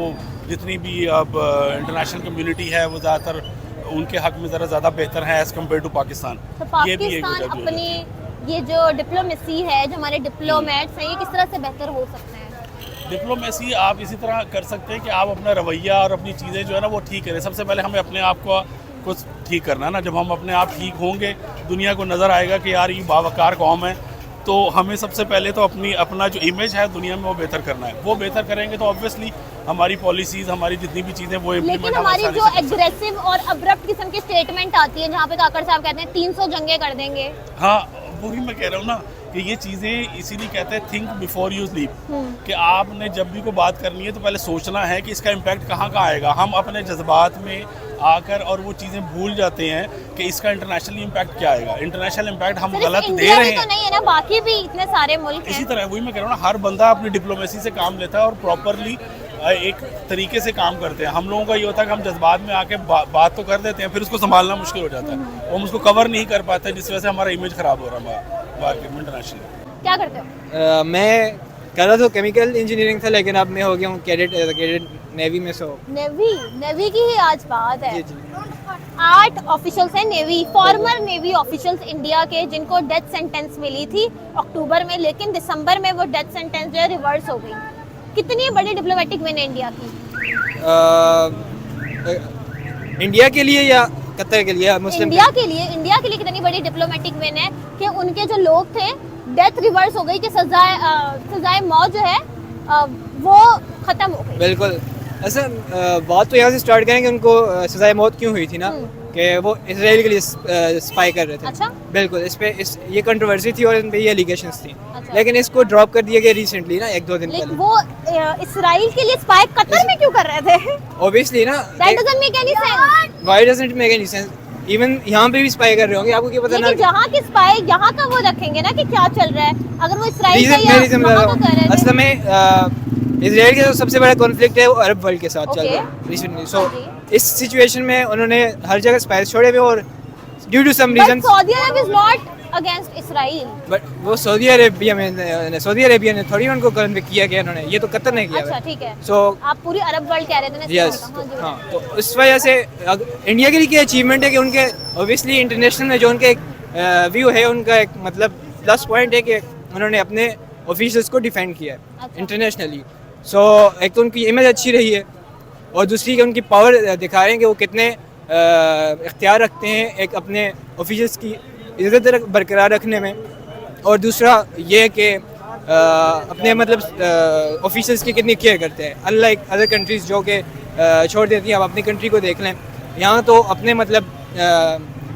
जितनी भी अब इंटरनेशनल कम्युनिटी है वो ज़्यादातर उनके हक में ज़रा ज़्यादा बेहतर है एज़ कम्पेयर टू पाकिस्तान। तो ये भी एक पाकिस्तान वजह जो अपनी है। ये जो डिप्लोमेसी है, जो हमारे डिप्लोमेट्स हैं, ये किस तरह से बेहतर हो सकते हैं? डिप्लोमेसी आप इसी तरह कर सकते हैं कि आप अपना रवैया और अपनी चीज़ें जो है ना वो ठीक करें। सबसे पहले हमें अपने आप को कुछ ठीक करना है ना। जब हम अपने आप ठीक होंगे, दुनिया को नज़र आएगा कि यार ये बावकार कौम है, तो हमें सबसे पहले तो अपना जो इमेज है दुनिया में वो बेहतर करना है। वो बेहतर करेंगे तो ऑब्वियसली हमारी पॉलिसीज़, हमारी जितनी भी चीज़ें वो लेकिन इम्प्लीमेंट हमारी जो एग्रेसिव और अब्रप्ट किस्म की स्टेटमेंट आती है, जहाँ पे काकड़ साहब कहते हैं 300 जंगे कर देंगे। हाँ, वही मैं कह रहा हूँ ना कि ये चीज़ें इसीलिए कहते हैं थिंक बिफोर यू स्लीप, कि आपने जब भी कोई बात करनी है तो पहले सोचना है कि इसका इम्पैक्ट कहाँ आएगा। हम अपने जज्बात में आकर और वो चीज़ें भूल जाते हैं कि इसका इंटरनेशनल इम्पैक्ट क्या आएगा। इंटरनेशनल इम्पैक्ट हम सिर्फ गलत दे इंडिया रहे में तो हैं। नहीं है ना, बाकी भी इतने सारे मुल्क इसी हैं। तरह वही मैं कह रहा हूँ ना, हर बंदा अपनी डिप्लोमेसी से काम लेता है और प्रॉपरली एक तरीके से काम करते हैं। हम लोगों का ये होता है कि हम जज्बात में आके बात तो कर देते हैं, फिर उसको संभालना मुश्किल हो जाता है, हम उसको कवर नहीं कर पाते, जिस वजह से हमारा इमेज ख़राब हो रहा है मार्केट में इंटरनेशनली। क्या करते हो? मैं कर रहा था केमिकल इंजीनियरिंग था, लेकिन अब मैं हो गया हूँ कैडेट नेवी में। सो नेवी की ही आज बात है। जी जी 8 ऑफिशियल्स हैं navy, farmer navy officials India के, जिनको डेथ सेंटेंस मिली थी अक्टूबर में, लेकिन दिसंबर में वो डेथ सेंटेंस जो है रिवर्स हो गई। कितनी बड़ी डिप्लोमेटिक विन है इंडिया की? इंडिया के लिए या कतर के लिए? मुस्लिम इंडिया के लिए कितनी बड़ी डिप्लोमेटिक विन है कि उनके जो लोग थे, डेथ रिवर्स हो गई, कि सजाए मौत जो है वो खत्म हो गई। बिल्कुल। ऐसा बात तो यहाँ से स्टार्ट करेंगे, उनको सजाए मौत क्यों हुई थी ना, कि वो इसराइल के लिए स्पाई कर रहे थे। अच्छा। बिल्कुल, ये कंट्रोवर्सी थी और इन पे ये एलिगेशंस थी। अच्छा। लेकिन इसको ड्रॉप कर दिया गया रिसेंटली ना, 1-2 दिन लेकिन पहले। वो इसराइल के लिए स्पाई कतर में क्यों कर रहे थे? ऑब्वियसली ना, that doesn't make any sense. Why doesn't make any sense? Even यहाँ पे भी स्पाई कर रहे होंगे, आपको क्या पता ना। लेकिन जहाँ के स्पाई यहाँ का वो रखेंगे ना कि क्या चल रहा है, अगर वो इसराइल का या रीजन वहाँ का कर रहे थे। असल में इसराइल का जो सबसे बड़ा कॉन्फ्लिक्ट है वो अरब वर्ल्ड के साथ चल रहा है रिसेंटली। सो इस सिचुएशन में उन्होंने हर जगह स्पाइस छोड़े हुए, और due to some but reasons. Saudi Arab is not against Israel. But वो सऊदी अरेबिया ने थोड़ी उनको कन्विक्ट किया गया, उन्होंने ये तो कतर ने किया। अच्छा ठीक है। सो आप पूरी अरब वर्ल्ड कह रहे थे ना, इसलिए यस, मैंने कहा, हाँ जी। हाँ, तो उस वजह से इंडिया के लिए क्या अचीवमेंट है कि उनके ऑब्वियसली इंटरनेशनल में जो उनके व्यू है, उनका एक मतलब प्लस पॉइंट है कि उन्होंने अपने ऑफिशियल्स को डिफेंड किया है अच्छा। इंटरनेशनली। सो एक तो उनकी इमेज अच्छी रही है, और दूसरी कि उनकी पावर दिखा रहे हैं कि वो कितने इख्तियार रखते हैं एक अपने ऑफिशियल्स की इज़्ज़त बरकरार रखने में, और दूसरा ये कि अपने मतलब ऑफिशियल्स की कितनी केयर करते हैं, अनलाइक अदर कंट्रीज़ जो कि छोड़ देती हैं। आप अपनी कंट्री को देख लें, यहाँ तो अपने मतलब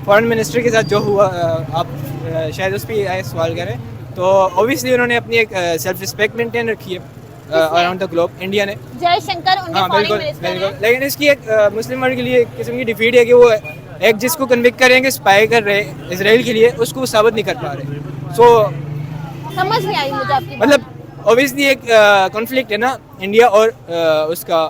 फॉरेन मिनिस्टर के साथ जो हुआ, आप शायद उस पर आए सवाल करें, तो ऑब्वियसली उन्होंने अपनी एक सेल्फ रिस्पेक्ट मेंटेन रखी है अराउंड द ग्लोब, इंडिया ने। जयशंकर उनके हाँ फॉरेन बिल्कुल मिनिस्टर बिल्कुल, हैं। लेकिन इसकी एक मुस्लिम वर्ल्ड के लिए एक किस्म की डिफीट है कि वो एक जिसको कन्विक्ट करेंगे स्पाई कर रहे इसराइल के लिए, उसको वो साबित नहीं कर पा रहे। सो समझ नहीं आई मुझे आपकी बात। मतलब ऑब्वियसली एक कॉन्फ्लिक्ट है ना इंडिया और उसका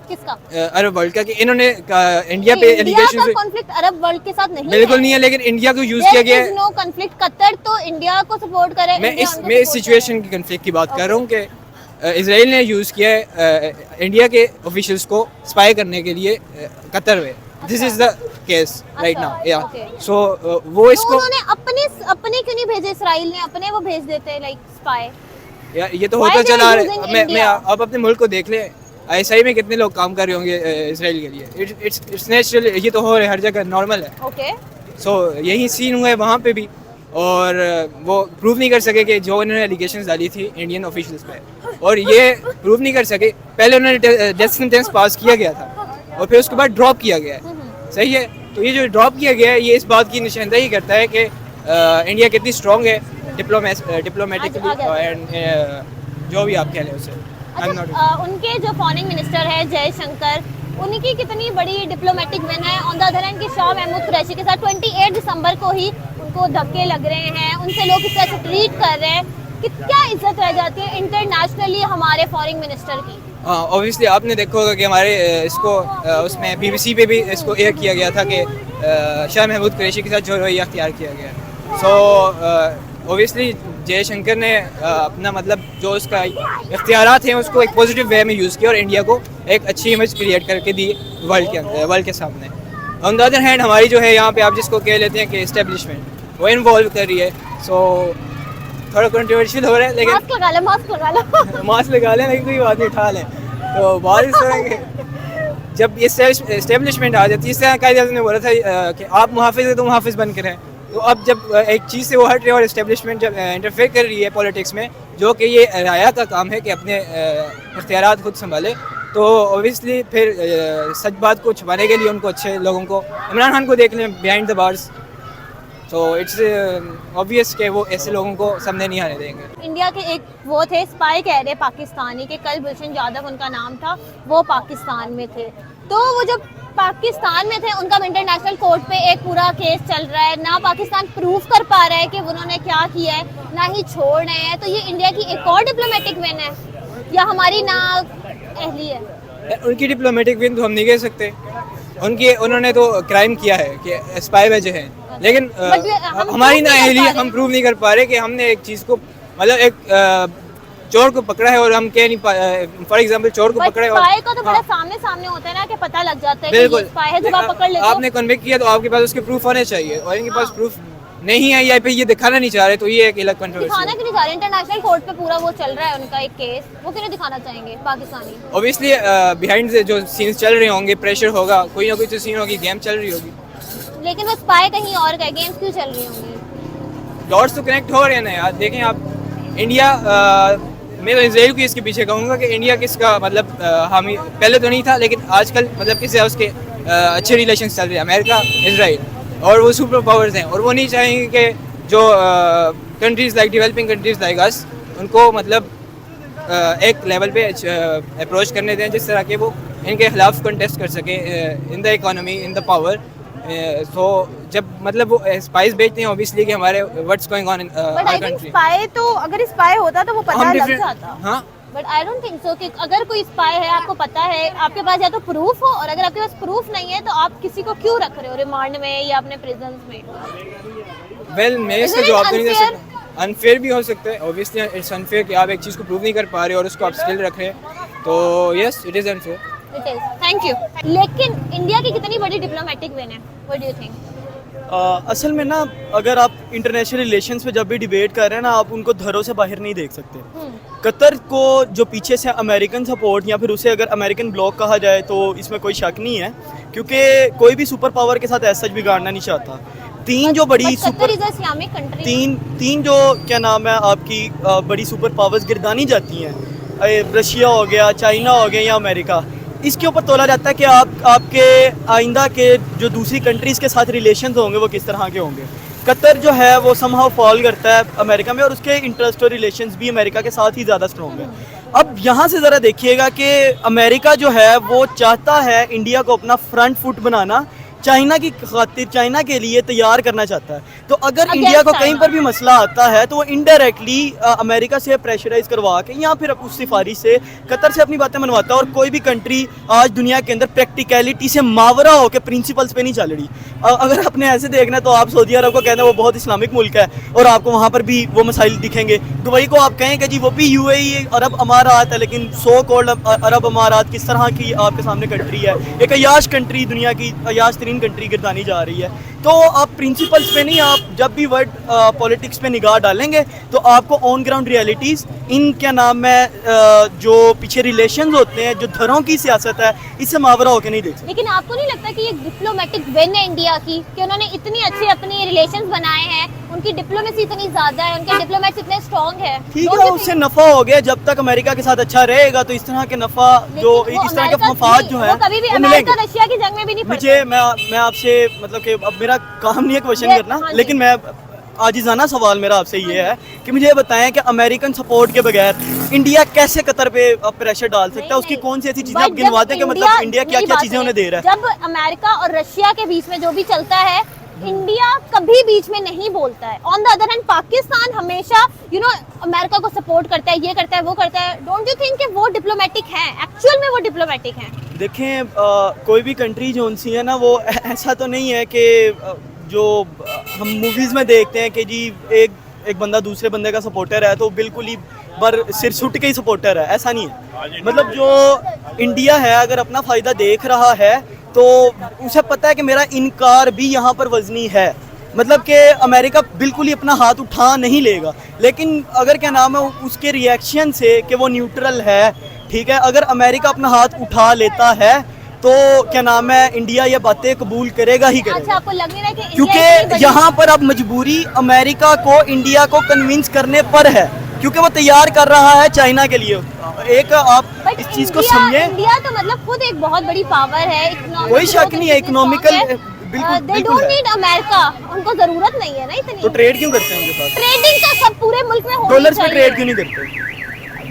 किसका? अरब वर्ल्ड का, कि इन्होंने इंडिया पे इंडिया एलिगेशन का कॉन्फ्लिक्ट अरब वर्ल्ड के साथ नहीं बिल्कुल नहीं है, लेकिन इंडिया को यूज किया गया है। नो कॉन्फ्लिक्ट, कतर तो इंडिया को सपोर्ट करे। मैं इंडिया इस उनको मैं इस support सिचुएशन की कन्फ्लिक्ट की बात कर रहा हूँ कि इसराइल ने यूज़ किया है इंडिया के ऑफिशियल्स को स्पाई करने के लिए कतर में। This is the case right now, या okay. सो वो करे। तो इसको उन्होंने अपने क्यों नहीं भेजे? इसराइल ने अपने वो भेज देते लाइक स्पाई। ये तो Why होता they चला are रहा using है। मैं India? आप अपने मुल्क को देख लें, ISI में कितने लोग काम कर रहे होंगे इसराइल के लिए। इट्स नेचुरल, ये तो हो रहा है हर जगह, नॉर्मल है। ओके, सो यही सीन हुआ है वहाँ पे भी, और वो प्रूव नहीं कर सके कि जो उन्होंने एलिगेशंस डाली थी इंडियन ऑफिशियल्स पे, और ये प्रूव नहीं कर सके। पहले उन्होंने डेथ सेंटेंस पास किया गया था और फिर उसके बाद ड्रॉप किया गया है, सही है। तो ये जो ड्रॉप किया गया है ये इस बात की निशानदेही करता है कि इंडिया कितनी स्ट्रॉन्ग है डिप्लोमेटिकली एंड जो भी आप कह लें उसे। अच्छा, उनके जो फॉरेन मिनिस्टर है जयशंकर, उनकी कितनी बड़ी डिप्लोमेटिक विन है। ऑन द अदर हैंड कि शाह महमूद कुरैशी के साथ 28 दिसंबर को ही उनको धक्के लग रहे हैं, उनसे लोग किस तरह से ट्रीट कर रहे हैं, कि क्या इज्जत रह जाती है इंटरनेशनली हमारे फॉरेन मिनिस्टर की। हाँ ऑब्वियसली आपने देखा होगा कि हमारे इसको उसमें BBC पे भी इसको एयर किया गया था कि शाह महमूद कुरैशी के साथ जो रवैया अख्तियार किया गया। सो ऑब्वियसली जयशंकर ने अपना मतलब जो उसका इख्तियारात हैं उसको एक पॉजिटिव वे में यूज़ किया और इंडिया को एक अच्छी इमेज क्रिएट करके दी वर्ल्ड के सामने। ऑन द अदर हैंड हमारी जो है यहाँ पे आप जिसको कह लेते हैं कि इस्टेब्लिशमेंट वो इन्वॉल्व कर रही है। सो थोड़ा कंट्रोवर्शियल हो रहा है, लेकिन मास्क लगा लो, मास्क लगा लो। मास्क लगा लें, लेकिन कोई बात नहीं, उठा लें। तो बात इस तरह के जब ये इस्टेब्लिशमेंट आ जाती है, इस तरह कायदे ने बोला था कि आप मुहाफिज है तो मुहाफिज बन कर रहें। तो अब जब एक चीज़ से वो हट रही है और इस्टेब्लिशमेंट जब इंटरफेयर कर रही है पॉलिटिक्स में, जो कि ये राया का काम है कि अपने इख्तियारात खुद संभाले, तो ओबियसली फिर सच बात को छुपाने के लिए उनको अच्छे लोगों को, इमरान खान को देख लें बिहाइंड द बार्स, तो इट्स ऑब्वियस कि वो ऐसे लोगों को सामने नहीं आने देंगे। इंडिया के एक वो थे स्पाई कह रहे पाकिस्तानी के, कल गुलशन यादव उनका नाम था, वो पाकिस्तान में थे। तो वो जब पाकिस्तान में थे उनका इंटरनेशनल कोर्ट पे एक पूरा केस चल रहा है, ना पाकिस्तान प्रूफ कर पा रहा है कि उन्होंने क्या किया है, ना ही छोड़ रहे हैं। तो ये इंडिया की एक और डिप्लोमेटिक विन है या हमारी ना अहली है? उनकी डिप्लोमेटिक विन तो हम नहीं कह सकते, उन्होंने तो क्राइम किया है कि स्पाई भेजे हैं, लेकिन हमारी ना अहली हम प्रूव नहीं कर पा रहे कि हमने एक चीज़ को मतलब एक चोर को पकड़ा है और हम कह नहीं पा, फॉर एग्जांपल चोर को पकड़े और स्पाई का तो बड़ा सामने सामने होता है ना कि पता लग जाता है कि बिल्कुल ये स्पाई है, जब आप पकड़ लेते हो। आपने कन्विक्ट किया तो आपके पास उसके प्रूफ होने चाहिए, और इनके पास प्रूफ नहीं है या फिर ये दिखाना नहीं चाह रहे, तो ये एक अलग दिखाना कंट्रोवर्सी। क्यों नहीं चाह रहे? इंटरनेशनल कोर्ट पे पूरा वो चल रहा है उनका एक केस, वो क्यों नहीं दिखाना चाहेंगे पाकिस्तानी? ऑब्वियसली बिहाइंड से जो सीन्स चल रहे होंगे, प्रेशर होगा, कोई ना कोई तो सीन होगी, गेम चल रही होगी, लेकिन वो स्पाई कहीं और गए, गेम्स क्यों चल रही होंगी? डॉट्स तो कनेक्ट हो रहे हैं ना यार। देखें आप इंडिया, मैं तो इसराइल को इसके पीछे कहूँगा कि इंडिया किसका मतलब हामी पहले तो नहीं था, लेकिन आजकल मतलब किससे उसके अच्छे रिलेशन चल रहे हैं, अमेरिका इसराइल, और वो सुपर पावर्स हैं, और वो नहीं चाहेंगे कि जो countries like developing countries like us उनको मतलब एक लेवल पे अप्रोच करने दें जिस तरह के वो इनके खिलाफ कंटेस्ट कर सके in the economy, in the power. So जब मतलब वो स्पाइस बेचते हैं ऑब्वियसली कि हमारे what's going on in but I our think country. Spy तो अगर स्पाई होता तो वो पता हम लग डिफरेंट, जाता। हाँ but I don't think so कि अगर कोई स्पाई है, आपको पता है, आपके पास या तो प्रूफ हो, और अगर आपके पास प्रूफ नहीं है तो आप किसी को क्यों रख रहे हो रिमांड में या अपने प्रिजन में? वेल मैं इसका Isn't it जवाब तो नहीं दे unfair? सकता। अनफेयर भी हो सकता है, ऑब्वियसली इट्स अनफेयर कि आप एक चीज़ को प्रूव नहीं कर पा रहे और उसको आप स्टिल रख रहे हैं, तो yes it is unfair. It is, thank you. लेकिन इंडिया की कितनी बड़ी डिप्लोमेटिक विन है, व्हाट डू यू थिंक? असल में ना अगर आप इंटरनेशनल रिलेशंस पे जब भी डिबेट कर रहे हैं ना, आप उनको घरों से बाहर नहीं देख सकते। कतर को जो पीछे से अमेरिकन सपोर्ट या फिर उसे अगर अमेरिकन ब्लॉक कहा जाए तो इसमें कोई शक नहीं है, क्योंकि कोई भी सुपर पावर के साथ ऐसा बिगाड़ना नहीं चाहता। तीन जो बड़ी सुपर इस्लामिक कंट्री, तीन जो क्या नाम है आपकी बड़ी सुपर पावर्स गिरदानी जाती हैं, रशिया हो गया, चाइना हो गया या अमेरिका, इसके ऊपर तोला जाता है कि आपके आइंदा के जो दूसरी कंट्रीज़ के साथ रिलेशंस होंगे वो किस तरह के होंगे। कतर जो है वो समहाउ फॉल करता है अमेरिका में, और उसके इंटरेस्ट और रिलेशंस भी अमेरिका के साथ ही ज़्यादा स्ट्रॉन्ग है। अब यहाँ से ज़रा देखिएगा कि अमेरिका जो है वो चाहता है इंडिया को अपना फ्रंट फुट बनाना, चाइना की खातिर, चाइना के लिए तैयार करना चाहता है। तो अगर इंडिया को कहीं पर भी मसला आता है तो वो इनडायरेक्टली अमेरिका से प्रेशराइज करवा के या फिर उस सिफारिश से कतर से अपनी बातें मनवाता है। और कोई भी कंट्री आज दुनिया के अंदर प्रैक्टिकलिटी से मावरा होकर प्रिंसिपल्स पे नहीं चल रही। अगर आपने ऐसे देखना है तो आप सऊदी अरब को कहना वो बहुत इस्लामिक मुल्क है और आपको वहाँ पर भी वो मसाइल दिखेंगे। दुबई को आप कहें कि जी वो भी UAE अरब अमारात है, लेकिन सो कॉल्ड अरब अमारात किस तरह की आपके सामने कंट्री है, एक अयाश कंट्री, दुनिया की अयाश तरीन कंट्री गिरदानी जा रही है। तो आप प्रिंसिपल्स पे नहीं, आप जब भी वर्ड पॉलिटिक्स पे निगाह डालेंगे तो आपको ऑन ग्राउंड रियलिटीज़, इन क्या नाम है जो पीछे रिलेशंस होते हैं, जो धरों की सियासत है, इससे मावरा होकर नहीं देख सकते। लेकिन आपको नहीं लगता कि ये डिप्लोमेटिक विन है इंडिया की कि उन्होंने इतनी अच्छी अपनी रिलेशंस बनाए हैं, उनकी डिप्लोमेसी इतनी ज्यादा है, उनके डिप्लोमेट्स इतने स्ट्रांग है। ठीक है, उससे नफा हो गया। जब तक अमेरिका के साथ अच्छा रहेगा तो इस तरह के नफा जो इस तरह के मफाद जो है कभी भी वो अमेरिका मिलेंगे। रशिया की जंग में भी नहीं पड़ते। मुझे मैं आपसे मतलब कि अब मेरा काम नहीं है क्वेश्चन हाँ करना, जी। लेकिन मैं आजिज़ाना सवाल मेरा आपसे ये है कि मुझे ये बताएं कि अमेरिकन सपोर्ट के बगैर इंडिया कैसे कतर पे प्रेशर डाल सकता है? उसकी कौन सी ऐसी चीजें आप गिनवा दें कि मतलब इंडिया क्या क्या चीजें उन्हें दे रहा है? जब अमेरिका और रशिया के बीच में जो भी चलता है, इंडिया कभी बीच में नहीं बोलता है। On the other hand Pakistan हमेशा अमेरिका को सपोर्ट करता है, ये करता है, वो करता है। डोंट यू थिंक कि वो डिप्लोमेटिक है? एक्चुअल में वो डिप्लोमेटिक है? देखें, कोई भी कंट्री जो उनसी है ना, वो ऐसा तो नहीं है कि जो हम मूवीज़ में देखते हैं कि जी एक बंदा दूसरे बंदे का सपोर्टर है तो बिल्कुल ही सिर सुट के ही सपोर्टर है, ऐसा नहीं है। मतलब जो इंडिया है अगर अपना फ़ायदा देख रहा है तो उसे पता है कि मेरा इनकार भी यहाँ पर वजनी है। मतलब कि अमेरिका बिल्कुल ही अपना हाथ उठा नहीं लेगा, लेकिन अगर क्या नाम है उसके रिएक्शन से कि वो न्यूट्रल है, ठीक है, अगर अमेरिका अपना हाथ उठा लेता है तो क्या नाम है इंडिया ये बातें कबूल करेगा ही करेगा। अच्छा, आपको लग नहीं रहा है कि क्योंकि यहाँ पर अब मजबूरी अमेरिका को इंडिया को कन्विंस करने पर है, क्योंकि वो तैयार कर रहा है चाइना के लिए। एक आप इस चीज को समझें, इंडिया तो मतलब खुद एक बहुत बड़ी पावर है, कोई शक नहीं है, economical they don't need America, उनको जरूरत नहीं है ना इतनी। तो ट्रेड क्यों करते हैं उनके साथ? ट्रेडिंग तो सब पूरे मुल्क में होनी डॉलर्स पे चाहिए। ट्रेड क्यों नहीं करते?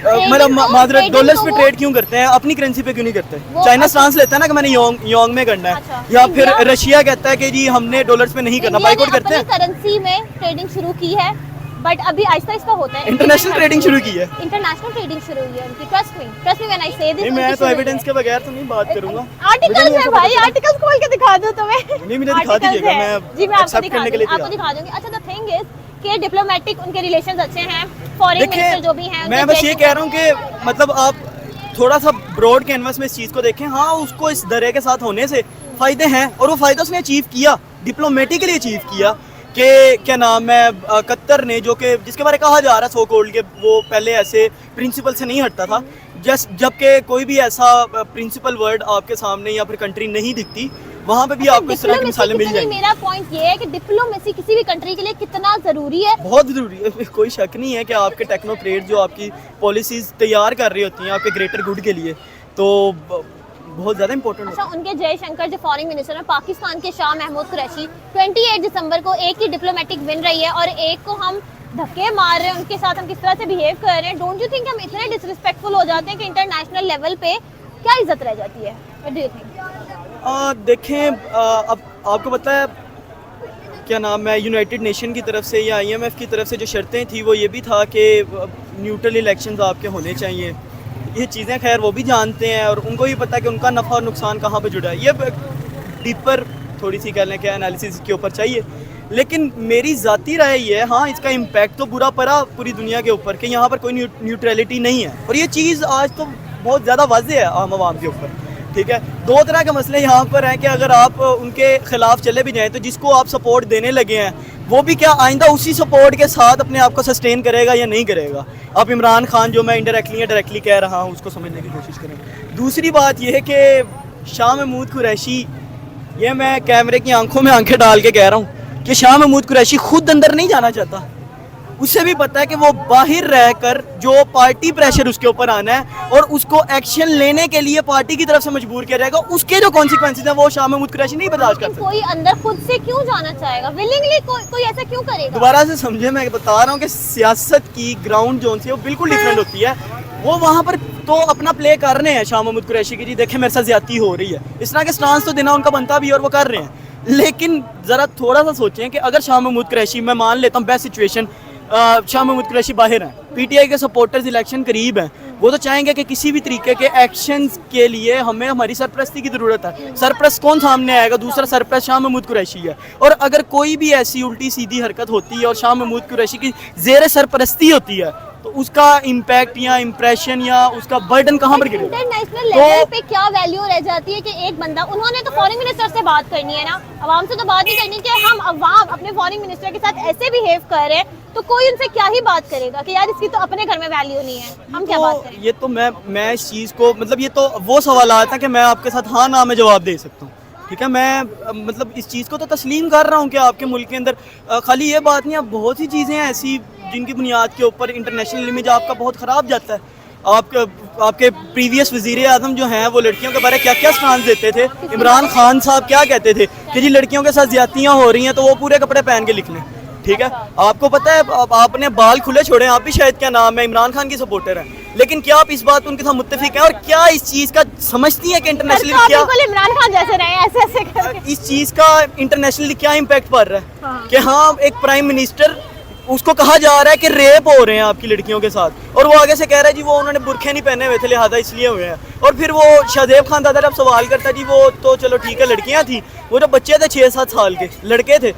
मतलब मादरत डॉलर्स पे ट्रेड क्यों करते हैं? अपनी करेंसी पे क्यों नहीं करते? चाइना स्टांस लेता है ना कि मैंने योंग में करना है, अच्छा, या फिर रशिया कहता है कि जी हमने डॉलर्स पे नहीं करना, बाइकआउट करते हैं। करेंसी में ट्रेडिंग शुरू की है, बट अभी आहिस्ता आहिस्ता होता है। इंटरनेशनल ट्रेडिंग शुरू की है, इंटरनेशनल ट्रेडिंग शुरू हुई है उनकी। ट्रस्ट मी व्हेन आई से दिस। नहीं मैं तो एविडेंस के बगैर तो नहीं बात करूंगा। आर्टिकल्स है भाई, आर्टिकल्स खोल के दिखा दूं तुम्हें? नहीं, मुझे दिखा दीजिएगा, मैं जी मैं आपको accept करने के लिए आपको दिखा दूंगी। अच्छा, द थिंग इज कि डिप्लोमेटिक उनके रिलेशंस अच्छे हैं, फॉरेन मिनिस्टर जो भी हैं, मैं बस ये कह रहा हूँ कि मतलब आप थोड़ा सा ब्रॉड कैनवस में इस चीज़ को देखें। हाँ, उसको इस दरे के साथ होने से फ़ायदे हैं और वो फ़ायदा उसने अचीव किया, डिप्लोमेटिकली अचीव किया कि क्या नाम है कतर ने, जो कि जिसके बारे में कहा जा रहा है सो कॉल्ड के वो पहले ऐसे प्रिंसिपल से नहीं हटता था, जबकि कोई भी ऐसा प्रिंसिपल वर्ड आपके सामने या फिर कंट्री नहीं दिखती, वहाँ पे भी आपको इस तरह की मिसालें मिल जाएंगी। मेरा पॉइंट ये है कि डिप्लोमेसी किसी भी कंट्री के लिए कितना जरूरी है। बहुत ज़रूरी है, कोई शक नहीं है कि आपके टेक्नोक्रेट जो आपकी पॉलिसीज़ तैयार कर रही होती हैं आपके ग्रेटर गुड के लिए, तो बहुत ज़्यादा इंपॉर्टेंट अच्छा, उनके जयशंकर जो फॉरेन मिनिस्टर हैं, पाकिस्तान के शाह महमूद कुरैशी 28 दिसंबर को एक की डिप्लोमेटिक विन रही है और एक को हम धक्के मार रहे हैं, उनके साथ हम किस तरह से बिहेव कर रहे हैं। डोंट यू थिंक हम इतने डिसरिस्पेक्टफुल हो जाते हैं कि इंटरनेशनल लेवल पे क्या इज्जत रह जाती है? What do you think? देखें, अब आपको पता है क्या नाम है यूनाइटेड नेशन की तरफ से या IMF की तरफ से जो शर्तें थी वो ये भी था कि न्यूट्रल इलेक्शंस आपके होने चाहिए। ये चीज़ें खैर वो भी जानते हैं और उनको भी पता है कि उनका नफ़ा और नुकसान कहाँ पे जुड़ा है। ये डीपर थोड़ी सी कह लें कि एनालिसिस के ऊपर चाहिए, लेकिन मेरी ज़ाती राय ये है, हाँ इसका इम्पैक्ट तो बुरा पड़ा पूरी दुनिया के ऊपर कि यहाँ पर कोई न्यूट्रलिटी नहीं है, और ये चीज़ आज तो बहुत ज़्यादा वाज़ेह है आम आवाम के ऊपर। ठीक है, दो तरह के मसले यहाँ पर हैं कि अगर आप उनके खिलाफ चले भी जाएँ तो जिसको आप सपोर्ट देने लगे हैं वो भी क्या आइंदा उसी सपोर्ट के साथ अपने आप को सस्टेन करेगा या नहीं करेगा। आप इमरान खान जो मैं इंडायरेक्टली या डायरेक्टली कह रहा हूँ उसको समझने की कोशिश करें। दूसरी बात यह है कि शाह महमूद कुरैशी, ये मैं कैमरे की आंखों में आंखें डाल के कह रहा हूँ कि शाह महमूद कुरैशी खुद अंदर नहीं जाना चाहता। उसे भी पता है कि वो बाहर रहकर जो पार्टी प्रेशर उसके ऊपर आना है और उसको एक्शन लेने के लिए पार्टी की तरफ से मजबूर किया जाएगा, उसके जो कॉन्सिक्वेंसेज हैं वो शाह महमूद कुरैशी नहीं बर्दाश्त कर सकते। कोई अंदर खुद से क्यों जाना चाहेगा, विलिंगली कोई ऐसा क्यों करेगा? दोबारा से समझे, मैं बता रहा हूँ कि सियासत की ग्राउंड जोन से वो बिल्कुल डिफरेंट होती है। वो वहाँ पर तो अपना प्ले कर रहे हैं शाह महमूद कुरैशी की, जी देखें मेरे साथ ज्यादती हो रही है, इस तरह के स्टांस तो देना उनका बनता भी है और वो कर रहे हैं। लेकिन ज़रा थोड़ा सा सोचें कि अगर शाह महमूद कुरैशी, मैं मान लेता हूँ बेस्ट सिचुएशन, शाह महमूद कुरैशी बाहर हैं, पीटीआई के सपोर्टर्स इलेक्शन करीब हैं, वो तो चाहेंगे कि किसी भी तरीके के एक्शंस के लिए हमें हमारी सरपरस्ती की ज़रूरत है। सरपरस्त कौन सामने आएगा? दूसरा सरपरस्त शाह महमूद कुरैशी है। और अगर कोई भी ऐसी उल्टी सीधी हरकत होती है और शाह महमूद कुरैशी की ज़ेर सरपरस्ती होती है तो उसका इम्पैक्ट या इम्प्रेशन या उसका बर्डन कहाँ पर गिरेगा? इंटरनेशनल लेवल पे क्या वैल्यू रह जाती है कि एक बंदा, उन्होंने तो फॉरेन मिनिस्टर से बात करनी है ना, अवाम से तो बात नहीं करनी कि हम अवाम अपने फॉरेन मिनिस्टर के साथ ऐसे बिहेव कर रहे हैं, तो कोई उनसे क्या ही बात करेगा कि यार इसकी तो अपने घर में वैल्यू नहीं है, हम क्या बात करें? ये तो मैं इस चीज़ को, मतलब ये तो वो सवालात हैं कि मैं आपके साथ हाँ ना में जवाब दे सकता हूँ, ठीक है। मैं मतलब इस चीज़ को तो तस्लीम कर रहा हूँ कि आपके मुल्क के अंदर खाली ये बात नहीं, अब बहुत सी चीज़ें हैं ऐसी जिनकी बुनियाद के ऊपर इंटरनेशनल इमेज आपका बहुत ख़राब जाता है। आपके प्रीवियस वज़ीर आज़म जो हैं वो लड़कियों के बारे में क्या क्या स्टांस देते थे। इमरान खान साहब क्या कहते थे कि जी लड़कियों के साथ ज़्यादतियाँ हो रही हैं तो वो पूरे कपड़े पहन के लिख लें, ठीक है। आपको पता है आपने बाल खुले छोड़े, आप भी शायद क्या नाम है इमरान खान की सपोर्टर हैं, लेकिन क्या आप इस बात उनके साथ मुत्तफिक हैं और क्या इस चीज़ का समझती हैं कि इंटरनेशनली क्या इमरान खान जैसे रहे ऐसे करके इस चीज़ का इंटरनेशनली क्या इम्पैक्ट पड़ रहा है? हाँ। कि हाँ एक प्राइम मिनिस्टर, उसको कहा जा रहा है कि रेप हो रहे हैं आपकी लड़कियों के साथ, और वो आगे से कह रहा है जी वो उन्होंने बुरखे नहीं पहने हुए थे लिहाजा इसलिए हुए हैं। और फिर वो शाहजेब खान दादा जब सवाल करता जी वो तो चलो ठीक है लड़कियां थी, वो जो बच्चे थे 6-7 साल के लड़के थे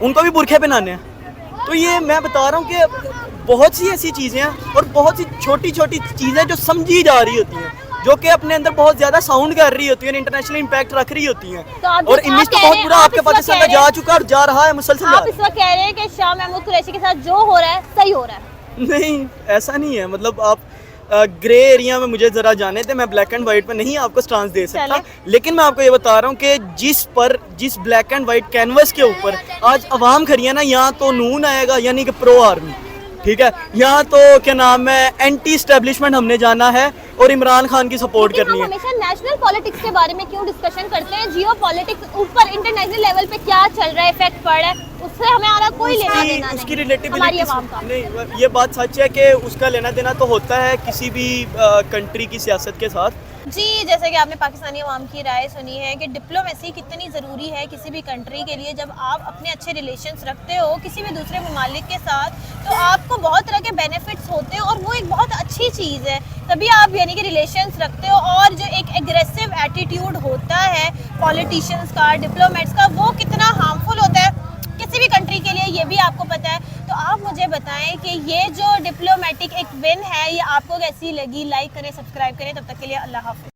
उनको भी बुरखे पहनाने हैं। तो ये मैं बता रहा हूँ कि बहुत सी ऐसी चीज़ें हैं और बहुत सी छोटी छोटी चीज़ें जो समझी जा रही होती हैं, जो कि अपने अंदर बहुत ज़्यादा साउंड कर रही होती है, इंटरनेशनल इम्पैक्ट रख रही होती हैं। तो और इमेज तो बहुत बुरा आपके पाकिस्तान का जा चुका और जा रहा है मुसलसल। आप इस वक्त कह रहे हैं कि शाह महमूद कुरैशी के साथ जो हो रहा है सही हो रहा है? नहीं, ऐसा नहीं है। मतलब आप ग्रे एरिया में मुझे ज़रा जाने थे, मैं ब्लैक एंड वाइट में नहीं आपको स्टांस दे सकता, लेकिन मैं आपको ये बता रहा हूँ कि जिस ब्लैक एंड वाइट कैनवस के ऊपर आज अवाम खड़ी है ना, यहाँ तो नून आएगा यानी कि प्रो आर्मी, ठीक है, यहाँ तो क्या नाम है एंटी एस्टेब्लिशमेंट हमने जाना है और इमरान खान की सपोर्ट करनी है। हम हमेशा नेशनल पॉलिटिक्स के बारे में क्यों डिस्कशन करते हैं? जियो पॉलिटिक्स ऊपर इंटरनेशनल लेवल पे क्या चल रहा है, इफेक्ट पड़ रहा है, उससे हमें आना कोई लेना देना नहीं। उसकी हमारी रिलेटिबिलिटी अवाम का नहीं, ये बात सच है कि उसका लेना देना तो होता है किसी भी कंट्री की सियासत के साथ। जी, जैसे कि आपने पाकिस्तानी अवाम की राय सुनी है कि डिप्लोमेसी कितनी ज़रूरी है किसी भी कंट्री के लिए। जब आप अपने अच्छे रिलेशंस रखते हो किसी भी दूसरे ममालिक के साथ तो आपको बहुत तरह के बेनिफिट्स होते हैं और वो एक बहुत अच्छी चीज़ है, तभी आप यानी कि रिलेशंस रखते हो। और जो एक एग्रेसिव एटीट्यूड होता है पॉलिटिशियंस का, डिप्लोमेट्स का, वो कितना हार्मफुल होता है किसी भी कंट्री के लिए, ये भी आपको पता है। तो आप मुझे बताएं कि ये जो डिप्लोमेटिक एक विन है ये आपको कैसी लगी? लाइक करें, सब्सक्राइब करें, तब तक के लिए अल्लाह हाफ़िज़।